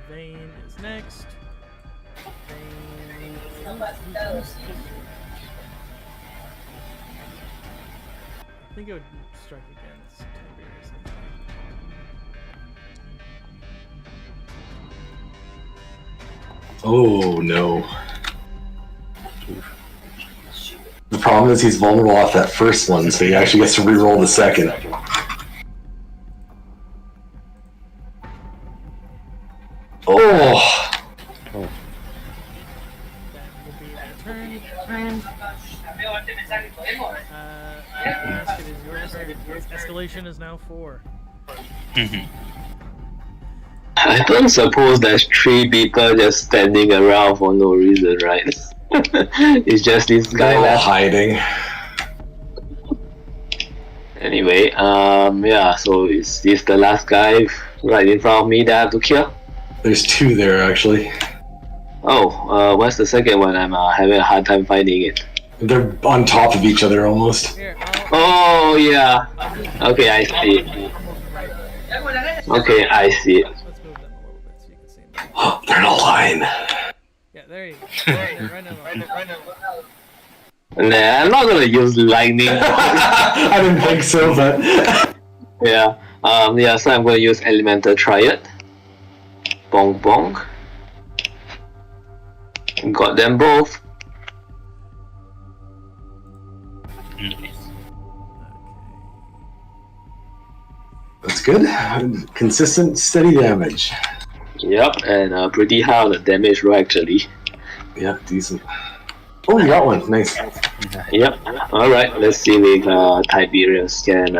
Vane is next. Vane. I think it would strike against Tiberius. Oh no. The problem is he's vulnerable off that first one, so he actually gets to reroll the second. Oh! That will be their turn. Ask, it is your turn. Escalation is now 4. I don't suppose there's 3 people just standing around for no reason, right? It's just this guy They're all left. hiding. Anyway, yeah, so is this the last guy right in front of me that I have to kill? There's 2 there, actually. Oh, what's the second one? I'm having a hard time finding it. They're on top of each other almost. Here, Oh, yeah. Okay, I see it. Okay, I see it. let's move them a little bit so you can see them. They're in a line. Yeah, there you go. Right now. Nah, I'm not gonna use lightning. I didn't think so, but... Yeah. Yeah, so I'm gonna use Elemental Triad. Bong bong. Got them both. That's good. Consistent, steady damage. Yep, and pretty high on the damage roll actually. Yep, decent. Oh, you got one. Nice. Yep. Alright, let's see if Tiberius can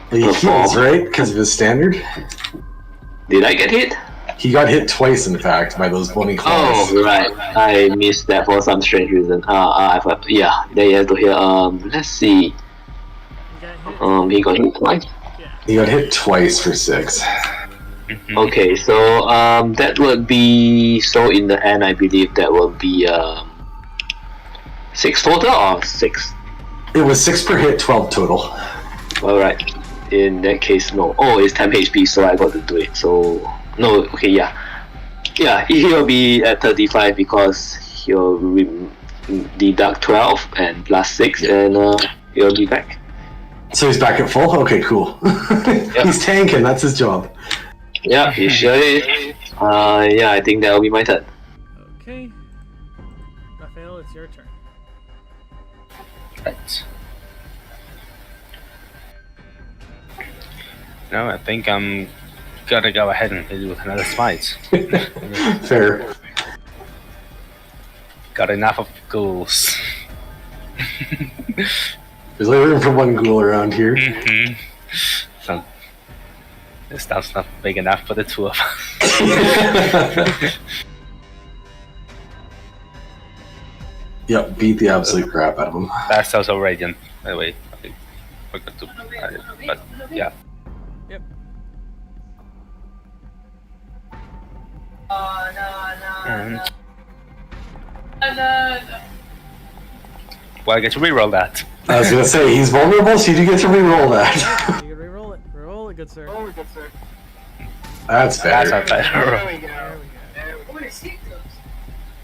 He heals, right? Because of his standard? Did I get hit? He got hit twice, in fact, by those bony claws. Oh, right. I missed that for some strange reason. I thought, yeah, they have to heal. Let's see. You got hit. He got hit twice. Yeah. He got hit twice for 6. Okay, so that would be, so in the end I believe that will be 6 total or 6? It was 6 per hit, 12 total. Alright, in that case no. Oh, it's 10 HP, so I got to do it. So, no, okay, yeah. Yeah, he'll be at 35 because he'll deduct 12 and plus 6 and he'll be back. So he's back at full? Okay, cool. He's tanking, that's his job. Yeah, he sure is. Yeah, I think that'll be my turn. Okay. Raphael, it's your turn. Right. No, I think I'm gonna go ahead and hit it with another smite. Fair. Got enough of ghouls. There's only room for one ghoul around here. So, this stuff's not big enough for the 2 of us. Yep, beat the absolute crap out of him. That's also radiant, by the way. Okay, forgot to, but yeah. Yep. And, well, I get to reroll that. I was gonna say, he's vulnerable, so you do get to reroll that. You can reroll it. Reroll it, good sir. That's That's better. not better. There we go.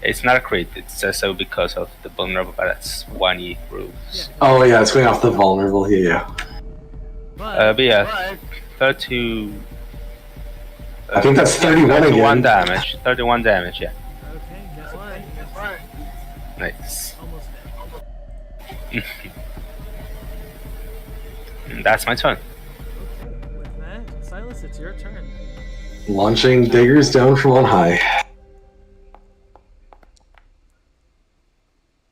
It's not a crit, it's just so because of the vulnerable, but that's 1E rules. Oh yeah, it's going off the vulnerable, yeah. But, But yeah, 30... I think that's 31 31 again. damage. 31 damage, yeah. okay, guess what? Nice. Almost dead. And that's my turn. Okay, with that, Silas, it's your turn. Launching daggers down from on high.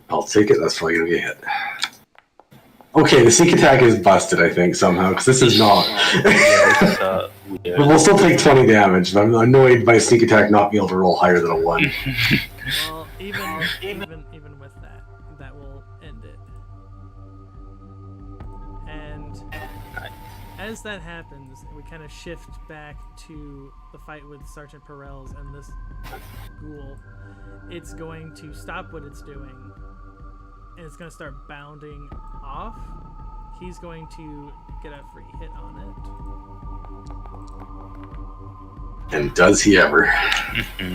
I'll take it, that's probably gonna get hit. Okay, the sneak attack is busted, I think, somehow, because this is not. It's, weird. But we'll still take 20 damage, but I'm annoyed by sneak attack not being able to roll higher than a 1. Well, even with that, that will end it. And as that happens, we kind of shift back to the fight with Sergeant Perels and this ghoul. It's going to stop what it's doing, and it's going to start bounding off. He's going to get a free hit on it. And does he ever? Now, if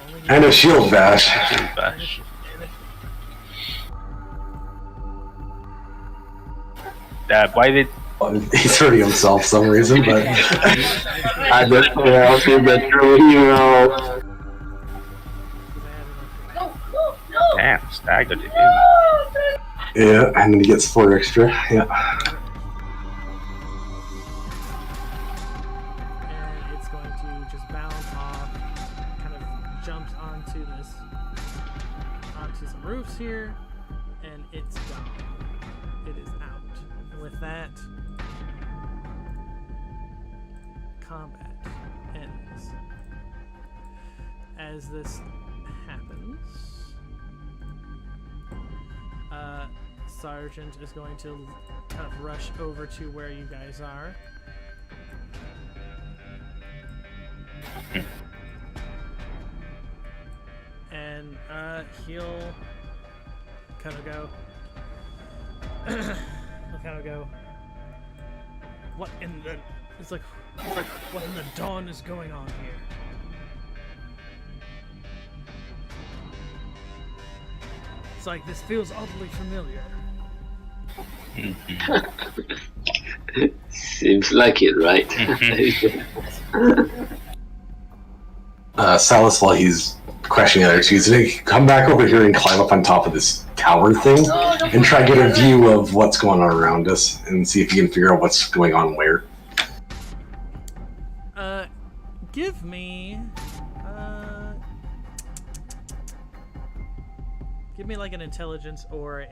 only he And a shield bash. Bash. Why did... He's hurting himself for some reason, but I just put out the true hero. Yeah, and then he gets 4 extra. Yeah. And it's going to just bounce off, kind of jumps onto some roofs here, and it's gone. It is out. And with that, combat ends. As this happens, Sergeant is going to kind of rush over to where you guys are. And he'll kind of go. What in the? It's like what in the dawn is going on here? It's like this feels oddly familiar. Seems like it, right? Salas, while he's questioning the others, he's going to come back over here and climb up on top of this tower thing and try to get a view of what's going on around us and see if he can figure out what's going on where. Give me like an intelligence or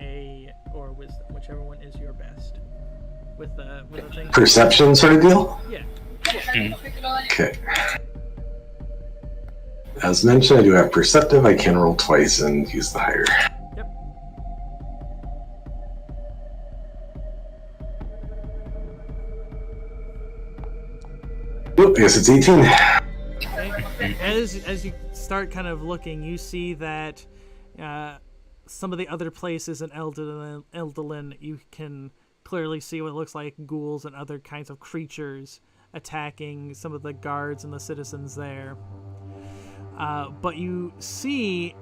wisdom, whichever one is your best. With the thing. Perception sort of deal? Yeah. Okay. As mentioned, I do have perceptive. I can roll twice and use the higher. Yep. Oop, I guess it's 18. Okay. As you start kind of looking, you see that some of the other places in Eldolin, you can clearly see what looks like ghouls and other kinds of creatures attacking some of the guards and the citizens there. But you see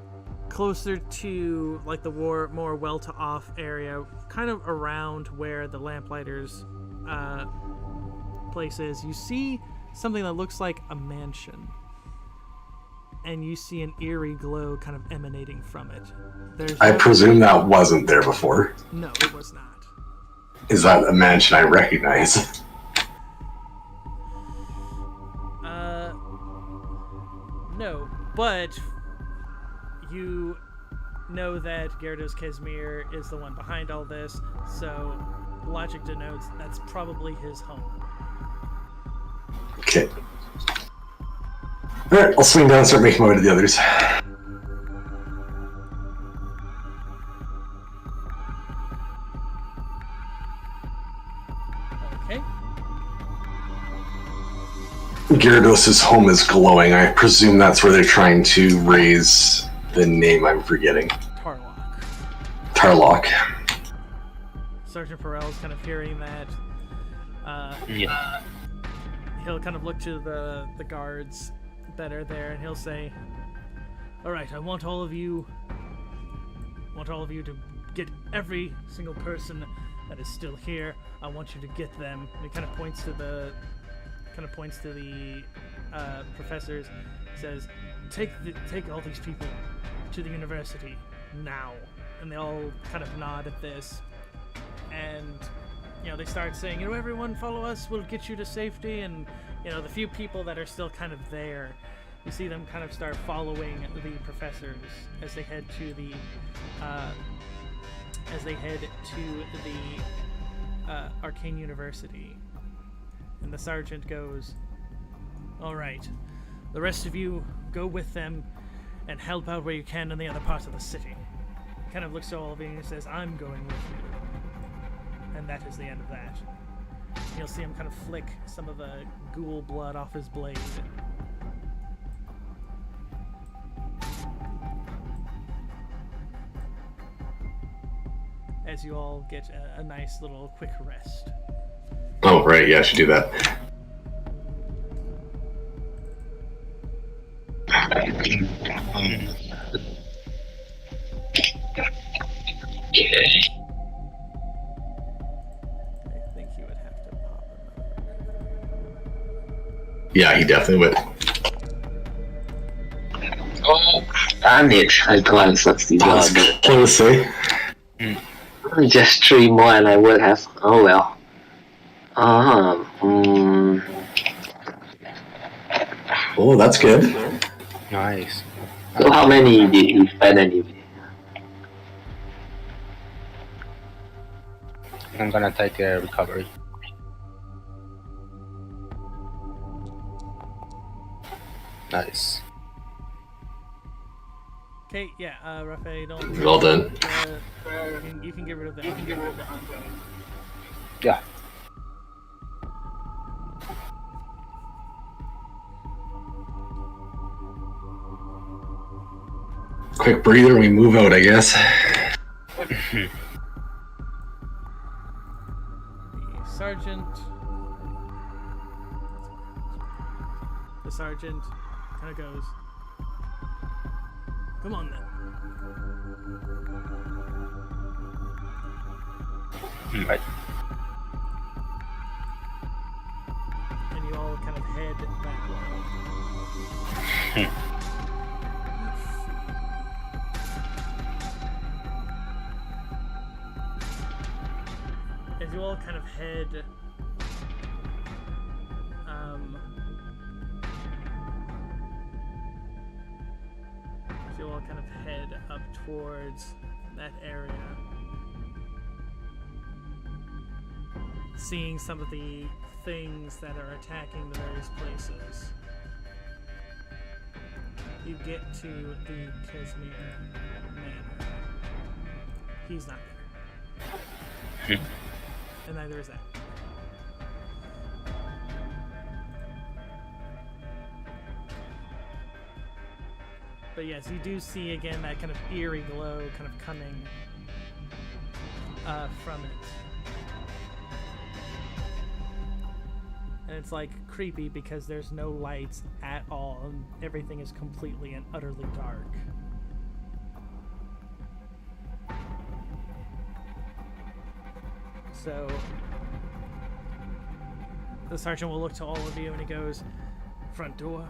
closer to like the more well-to-off area, kind of around where the Lamplighters place is, you see something that looks like a mansion. And you see an eerie glow kind of emanating from it. I presume that wasn't there before. No, it was not. Is that a mansion I recognize? No, but you know that Gyarados Kesmir is the one behind all this, so logic denotes that's probably his home. Okay. Alright, I'll swing down and start making my way to the others. Okay. Gyarados' home is glowing. I presume that's where they're trying to raise the name I'm forgetting. Tarlock. Tarlock. Sergeant Perel's kind of hearing that. Yeah. He'll kind of look to the guards that are there, and he'll say, "All right, I want all of you to get every single person that is still here. I want you to get them." And he kind of points to the professors. He says, "Take all these people to the university now." And they all kind of nod at this, and they start saying, "Everyone follow us. We'll get you to safety." And the few people that are still kind of there, you see them kind of start following the professors as they head to the Arcane University. And the sergeant goes, "All right, the rest of you go with them and help out where you can in the other parts of the city." He kind of looks to all of you and says, "I'm going with you." And that is the end of that. You'll see him kind of flick some of the ghoul blood off his blade. As you all get a nice little quick rest. Oh, right, yeah, I should do that. Okay. I think he would have to pop another. Yeah, he definitely would. Oh, damn it. I glanced at the That's dog. close, eh? Just 3 more and I would have. Oh well. Oh, that's good. Nice. So how many did you spend anyway? I'm gonna take a recovery. Nice. Okay, yeah, Raphael, don't. Well done. You can get rid of that. Yeah. Quick breather and we move out, I guess. The sergeant kind of goes, come on then. Right. And you all kind of head that way. As you all kind of head up towards that area, seeing some of the things that are attacking the various places, you get to the Kismet Manor. He's not there. And neither is that. But yes, you do see again that kind of eerie glow kind of coming from it. And it's like creepy because there's no lights at all and everything is completely and utterly dark. So the sergeant will look to all of you and he goes, front door.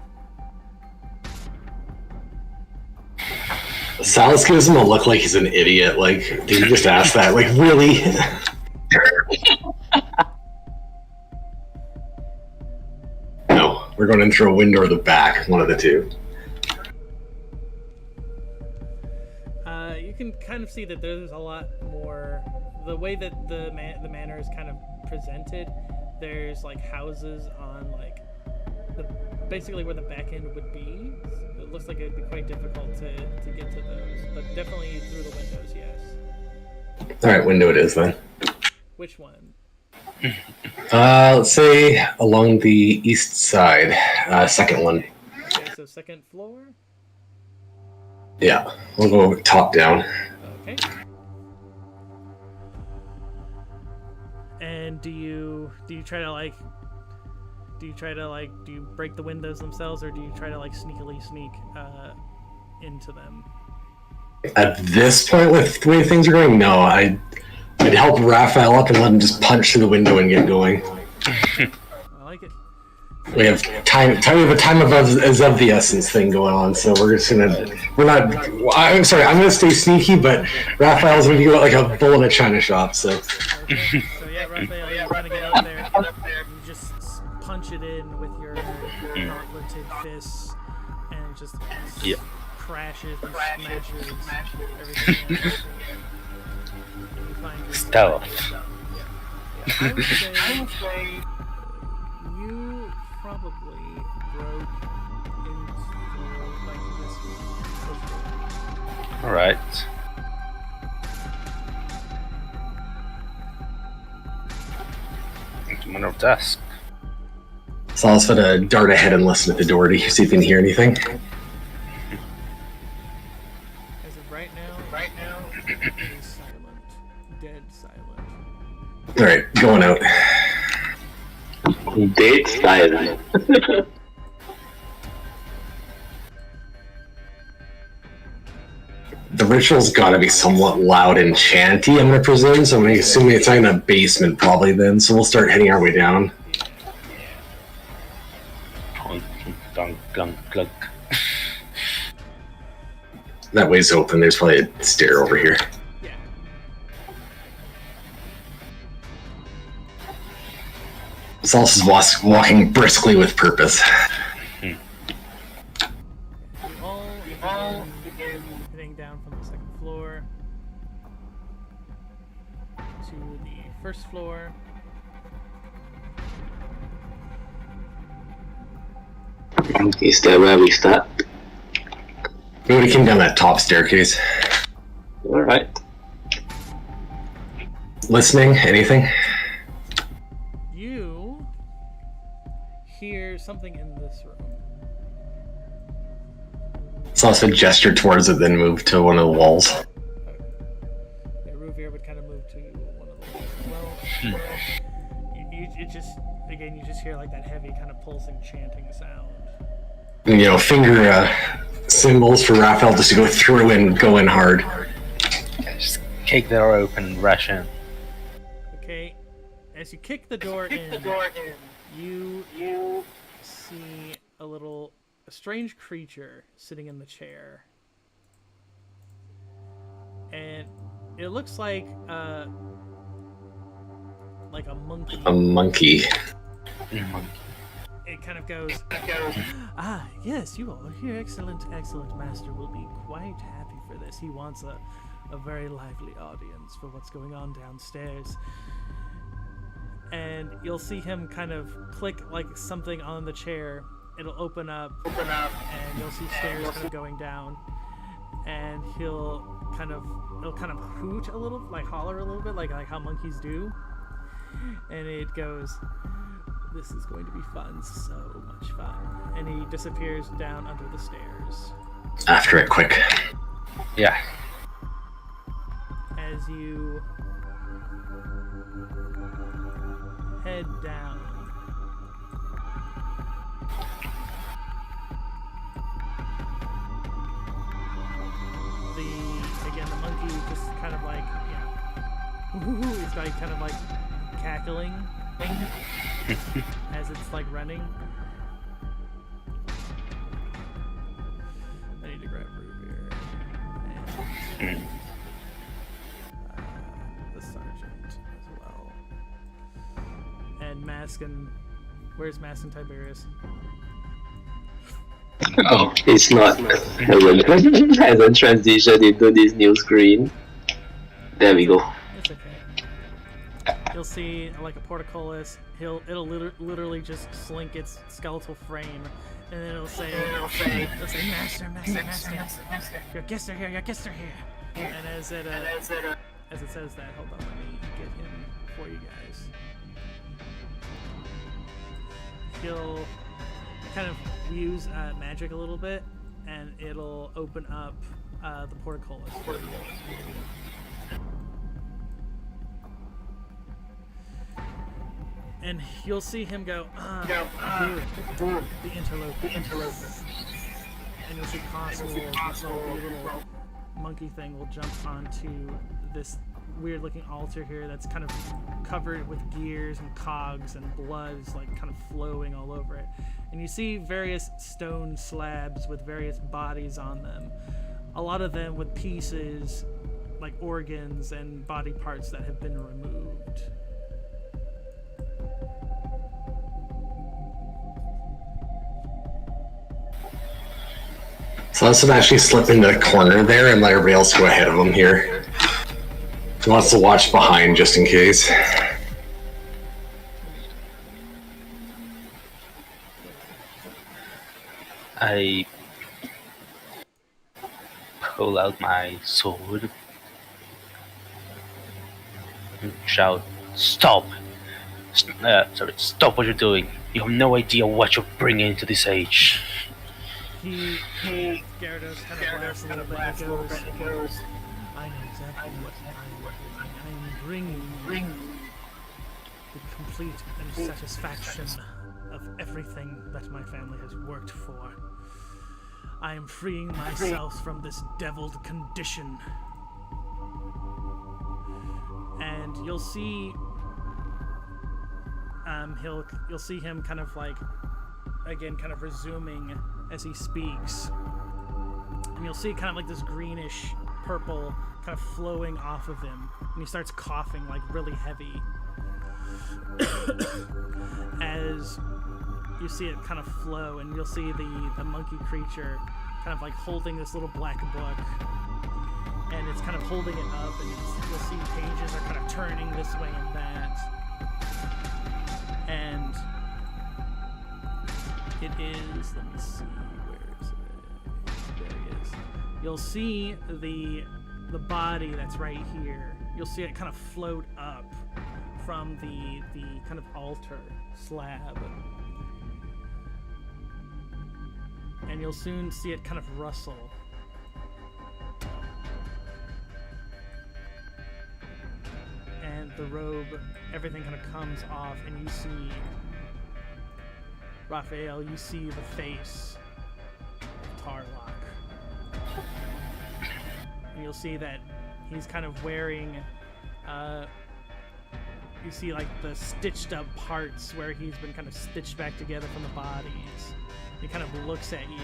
Silas gives him a look like he's an idiot. Like, did you just ask that? Like, really? No, we're going in through a window or the back, one of the two. You can kind of see that there's a lot more. The way that the manor is kind of presented, there's like houses on like basically where the back end would be. It looks like it would be quite difficult to get to those, but definitely through the windows, yes. Alright, window it is then. Which one? Let's say along the east side. Second one. Okay, so second floor? Yeah, we'll go top down. Okay. And do you break the windows themselves, or do you try to like sneakily sneak into them? At this point, with the way things are going, no. I'd help Raphael up and let him just punch through the window and get going. I like it. We have time. We have a time is of the essence thing going on, so we're just gonna. We're not. I'm sorry. I'm gonna stay sneaky, but Raphael's gonna go like a bull in a china shop. So. Okay. So yeah, Raphael, you're gonna get out there. You just punch it in with your gauntleted fists, and it just crashes and smashes everything else. And you find your Stealth. I would say you probably broke into like this one. Alright. One of desk. Saul's gonna dart ahead and listen at the door to see if he can hear anything. As of right now, it is silent. Dead silent. Alright, going out. Dead silent. The ritual's gotta be somewhat loud and chanty, I'm gonna presume, so I'm assuming it's in a basement probably then, so we'll start heading our way down. Dunk, clunk, clunk. That way's open, there's probably a stair over here. Yeah. Salas is walking briskly with purpose. You all begin heading down from the second floor to the first floor. Is that where we start? We would have came down that top staircase. Alright. Listening? Anything? You hear something in this room. Salas would gesture towards it, then move to one of the walls. The Ruvir would kind of move to one of the walls as well. You just, again, you just hear like that heavy kind of pulsing chanting sound. And, finger symbols for Raphael just to go through and go in hard. Just kick the door open and rush in. Okay, as you kick the door in, you see a strange creature sitting in the chair, and it looks like a monkey. A monkey. It kind of goes, ah, yes, you all are here. Excellent, excellent. Master will be quite happy for this. He wants a very lively audience for what's going on downstairs. And you'll see him kind of click like something on the chair. It'll open up, and you'll see stairs kind of going down. And it'll kind of hoot a little, like holler a little bit, like how monkeys do. And it goes, this is going to be fun, so much fun. And he disappears down under the stairs. After it, quick. Yeah. As you head down, the monkey just kind of like, it's like kind of like cackling as it's like running. I need to grab Ruvir and the sergeant as well. And Maskin, where's Maskin Tiberius? Oh, it's not. Hasn't transitioned into this new screen. There we go. It's okay. You'll see like a portcullis. It'll literally just slink its skeletal frame, and then it'll say, Master. Your guests are here. And as it says that, hold on, let me get him for you guys. He'll kind of use magic a little bit, and it'll open up the portcullis for you. And you'll see him go, the interloper. And you'll see Constable, the little monkey thing will jump onto this weird looking altar here that's kind of covered with gears and cogs and blood is like kind of flowing all over it. And you see various stone slabs with various bodies on them. A lot of them with pieces, like organs and body parts that have been removed. So let's actually slip into the corner there and let everybody else go ahead of him here. He wants to watch behind just in case. I pull out my sword and shout, "Stop! Stop what you're doing. You have no idea what you're bringing into this age." Gyarados kind of laughs a little bit and goes, I know exactly what I'm bringing the complete and satisfaction of everything that my family has worked for. I am freeing myself from this deviled condition. And you'll see you'll see him kind of like again kind of resuming as he speaks. And you'll see kind of like this greenish purple kind of flowing off of him. And he starts coughing like really heavy. as you see it kind of flow, and you'll see the monkey creature kind of like holding this little black book, and it's kind of holding it up, and you'll see pages are kind of turning this way and that, and it is, let me see, where is it? There it is. You'll see the body that's right here. You'll see it kind of float up from the kind of altar slab. And you'll soon see it kind of rustle. And the robe, everything kind of comes off, and you see Raphael, you see the face of Tarlock. And you'll see that he's kind of wearing, you see like the stitched up parts where he's been kind of stitched back together from the bodies. He kind of looks at you.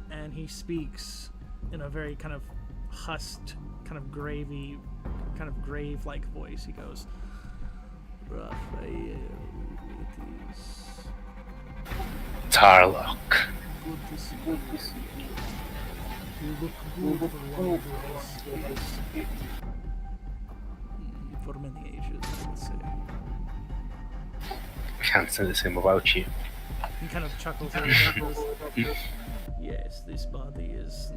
And he speaks in a very kind of hushed, kind of gravy, kind of grave-like voice. He goes, Raphael, it is Tarlock. good to see you. You look good for one of your space. For many ages, I would say. Can't say the same about you. He kind of chuckles and goes, yes, this body is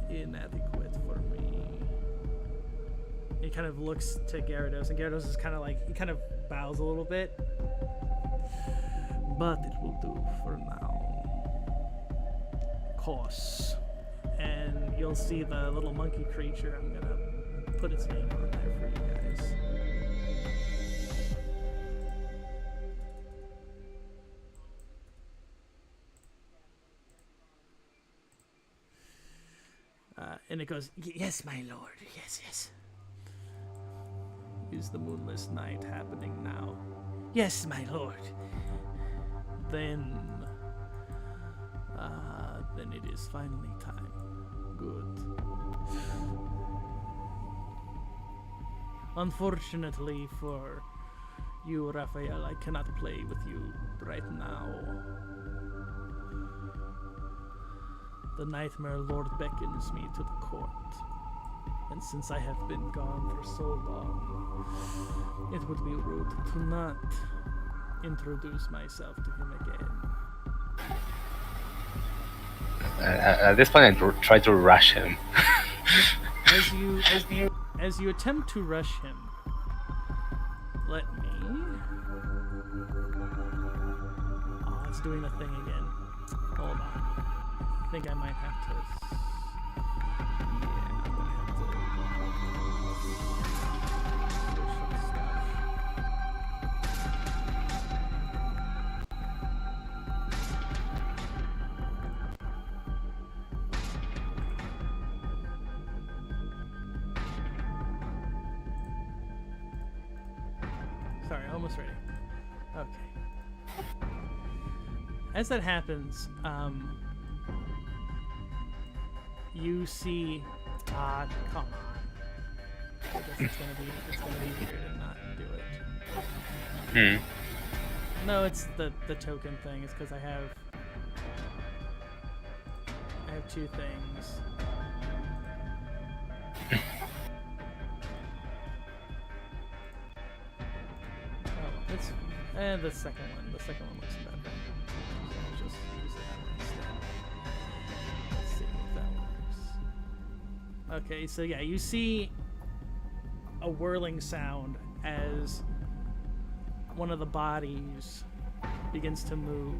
inadequate for me. He kind of looks to Gyarados, and Gyarados is kind of like, he kind of bows a little bit. But it will do for now. Course. And you'll see the little monkey creature. I'm gonna put its name on there for you guys. And it goes, yes, my lord, yes, yes. Is the Moonless Night happening now? Yes, my lord. Then it is finally time. Good. Unfortunately for you, Raphael, I cannot play with you right now. The Nightmare Lord beckons me to the court, and since I have been gone for so long, it would be rude to not introduce myself to him again. At this point, I try to rush him. As you attempt to rush him, let me. Oh, it's doing the thing again. Hold on. I think I might have to. Yeah, I'm gonna have to switch some stuff. Sorry, almost ready. Okay. As that happens, you see, come on. I guess it's gonna be weird and not do it. No, it's the token thing. It's because I have two things. Oh, it's the second one. The second one looks better. So I'll just use that one instead. Let's see if that works. Okay, so yeah, you see a whirling sound as one of the bodies begins to move.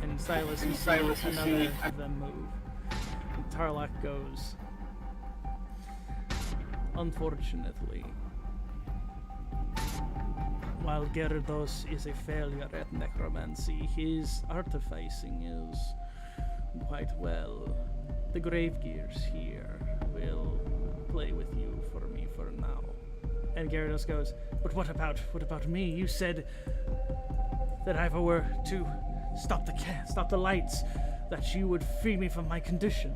And Silas, you see another of them move. And Tarlock goes, unfortunately, while Gyarados is a failure at necromancy, his artificing is quite well. The grave gears here will play with you for me for now. And Gyarados goes, but what about me? You said that if I were to stop the lights, that you would free me from my condition.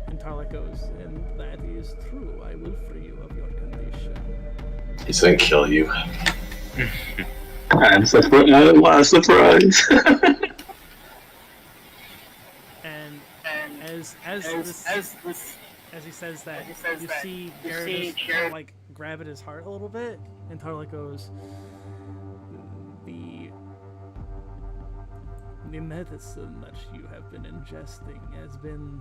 And Tarlock goes, and that is true. I will free you of your condition. He's gonna kill you. I'm surprised. What a surprise! And as he says that, you see Gyarados kind of like grab at his heart a little bit, and Tarlik goes, the medicine that you have been ingesting has been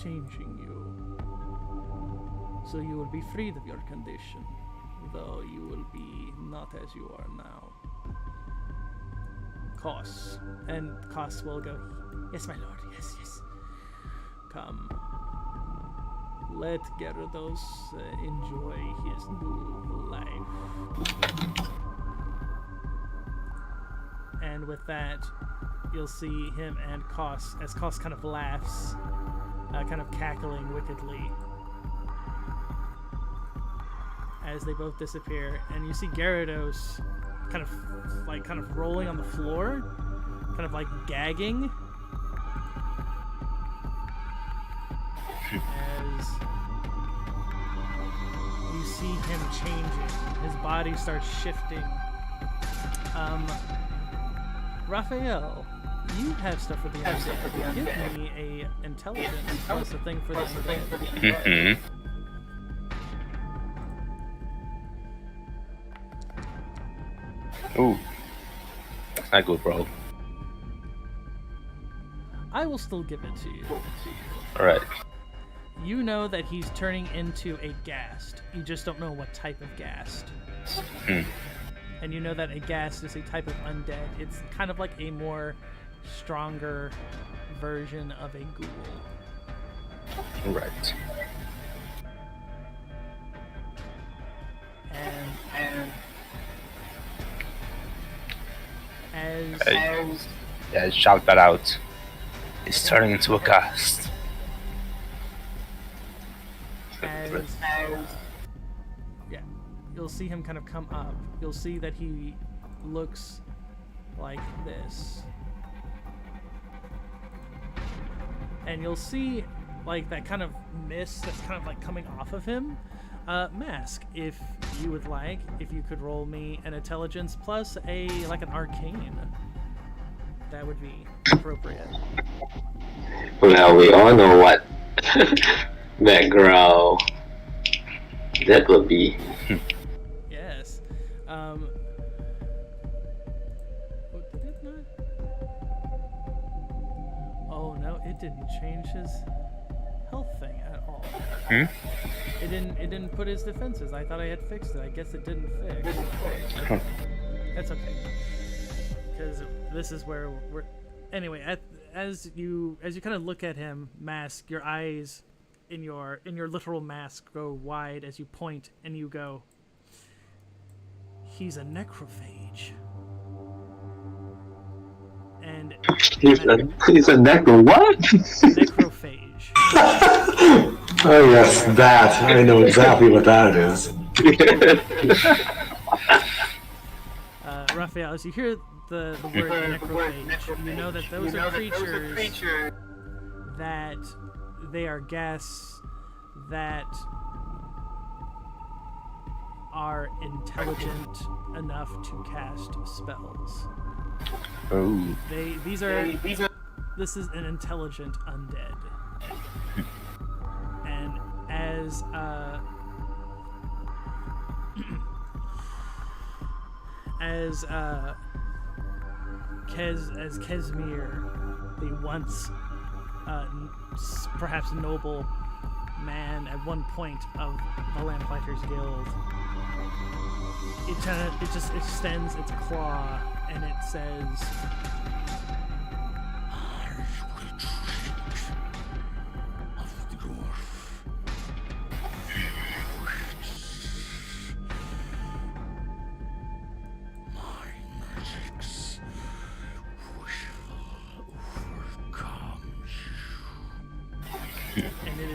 changing you. So you will be freed of your condition, though you will be not as you are now. Kos. And Kos will go, yes, my lord, yes, yes. Come. Let Gyarados enjoy his new life. And with that, you'll see him and Kos, as Kos kind of laughs, kind of cackling wickedly, as they both disappear. And you see Gyarados kind of rolling on the floor, kind of like gagging, as you see him changing. His body starts shifting. Raphael, you have stuff for the undead. Give me a intelligence plus a thing for the undead. Ooh. That's not good, bro. I will still give it to you. Alright. You know that he's turning into a ghast. You just don't know what type of ghast. And you know that a ghast is a type of undead. It's kind of like a more stronger version of a ghoul. Right. And I shout that out. It's turning into a ghast. Yeah, you'll see him kind of come up. You'll see that he looks like this. And you'll see like that kind of mist that's kind of like coming off of him. Mask, if you would like, if you could roll me an intelligence plus an arcane, that would be appropriate. Well, we all know what background that would be. Yes. What, did it not? Oh no, it didn't change his health thing at all. It didn't put his defenses. I thought I had fixed it. I guess it didn't fix. That's okay. Because this is where we're. Anyway, as you kind of look at him, Mask, your eyes in your literal mask go wide as you point and you go, he's a necrophage. And He's a necro what? necrophage. Oh yes, that. I know exactly what that is. Raphael, as you hear the word necrophage, you know that those are creatures that they are ghasts that are intelligent enough to cast spells. Oh. This is an intelligent undead. And as Kesmir, the once perhaps noble man at one point of the Lamplighters Guild, it just extends its claw and it says, and it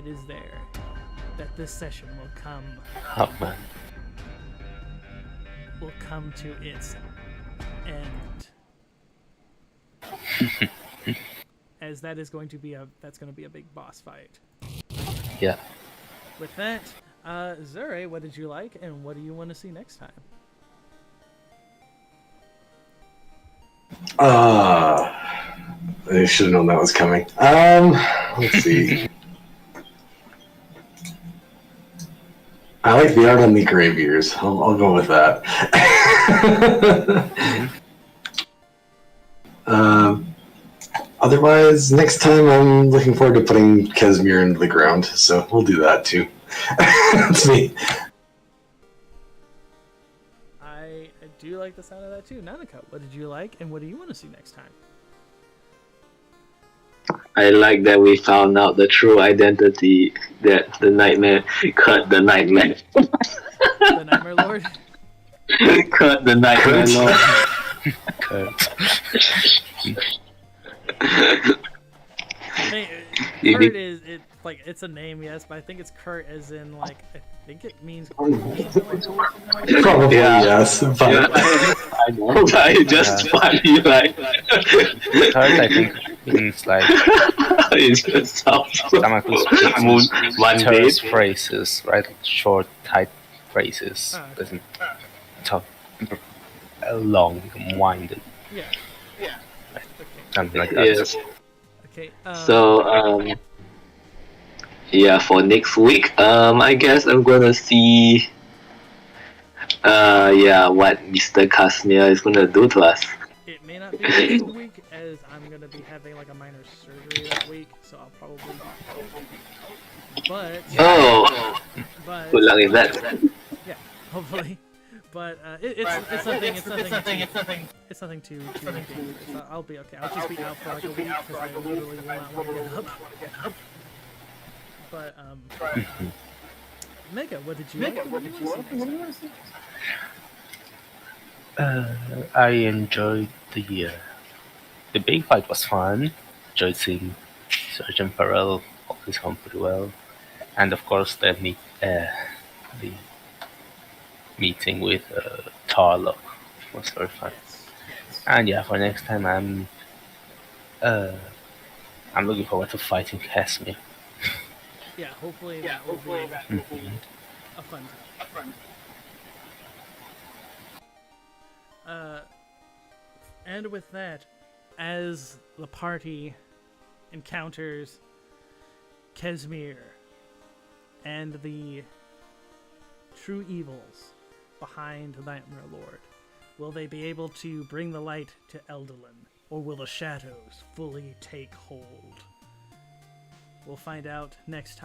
is there that this session will come to its end. As that's going to be a big boss fight. Yeah. With that, Zure, what did you like, and what do you want to see next time? I should have known that was coming. Let's see. I like the art on the graviers. I'll go with that. Otherwise, next time I'm looking forward to putting Kesmir into the ground, so we'll do that too. That's me. I do like the sound of that too. Nanako, what did you like, and what do you want to see next time? I like that we found out the true identity that the nightmare cut the nightmare. The Nightmare Lord? Cut the nightmare lord. Hey, Kurt is it like it's a name, yes, but I think it's Kurt as in like I think it means Probably Yeah. yes, but Yeah, I know, right? Just funny, like. Third, I think means like It's just sounds someone who speaks Moon, one day. terse phrases, right? Short, tight phrases. Ah, okay. Doesn't talk long-winded, Yeah. something like that. Yes. Okay. So, yeah, for next week, I guess I'm gonna see, what Mr. Casimir is gonna do to us. it may not be next week as I'm gonna be having like a minor surgery that week, so I'll probably. But Oh, but good luck with that. yeah, hopefully. But it's nothing too dangerous. I'll be okay. I'll just be out for like a week because I literally will not want to get up. But Mega, what did you like? What did you see? I enjoyed the big fight was fun. Enjoyed seeing Sergeant Farrell hold his home pretty well, and of course the meeting with Tarlock was very fun. And yeah, for next time I'm looking forward to fighting Casimir. Yeah, hopefully that will be a fun time. And with that, as the party encounters Kesmir and the true evils behind the Nightmare Lord, will they be able to bring the light to Eldolin, or will the shadows fully take hold? We'll find out next time.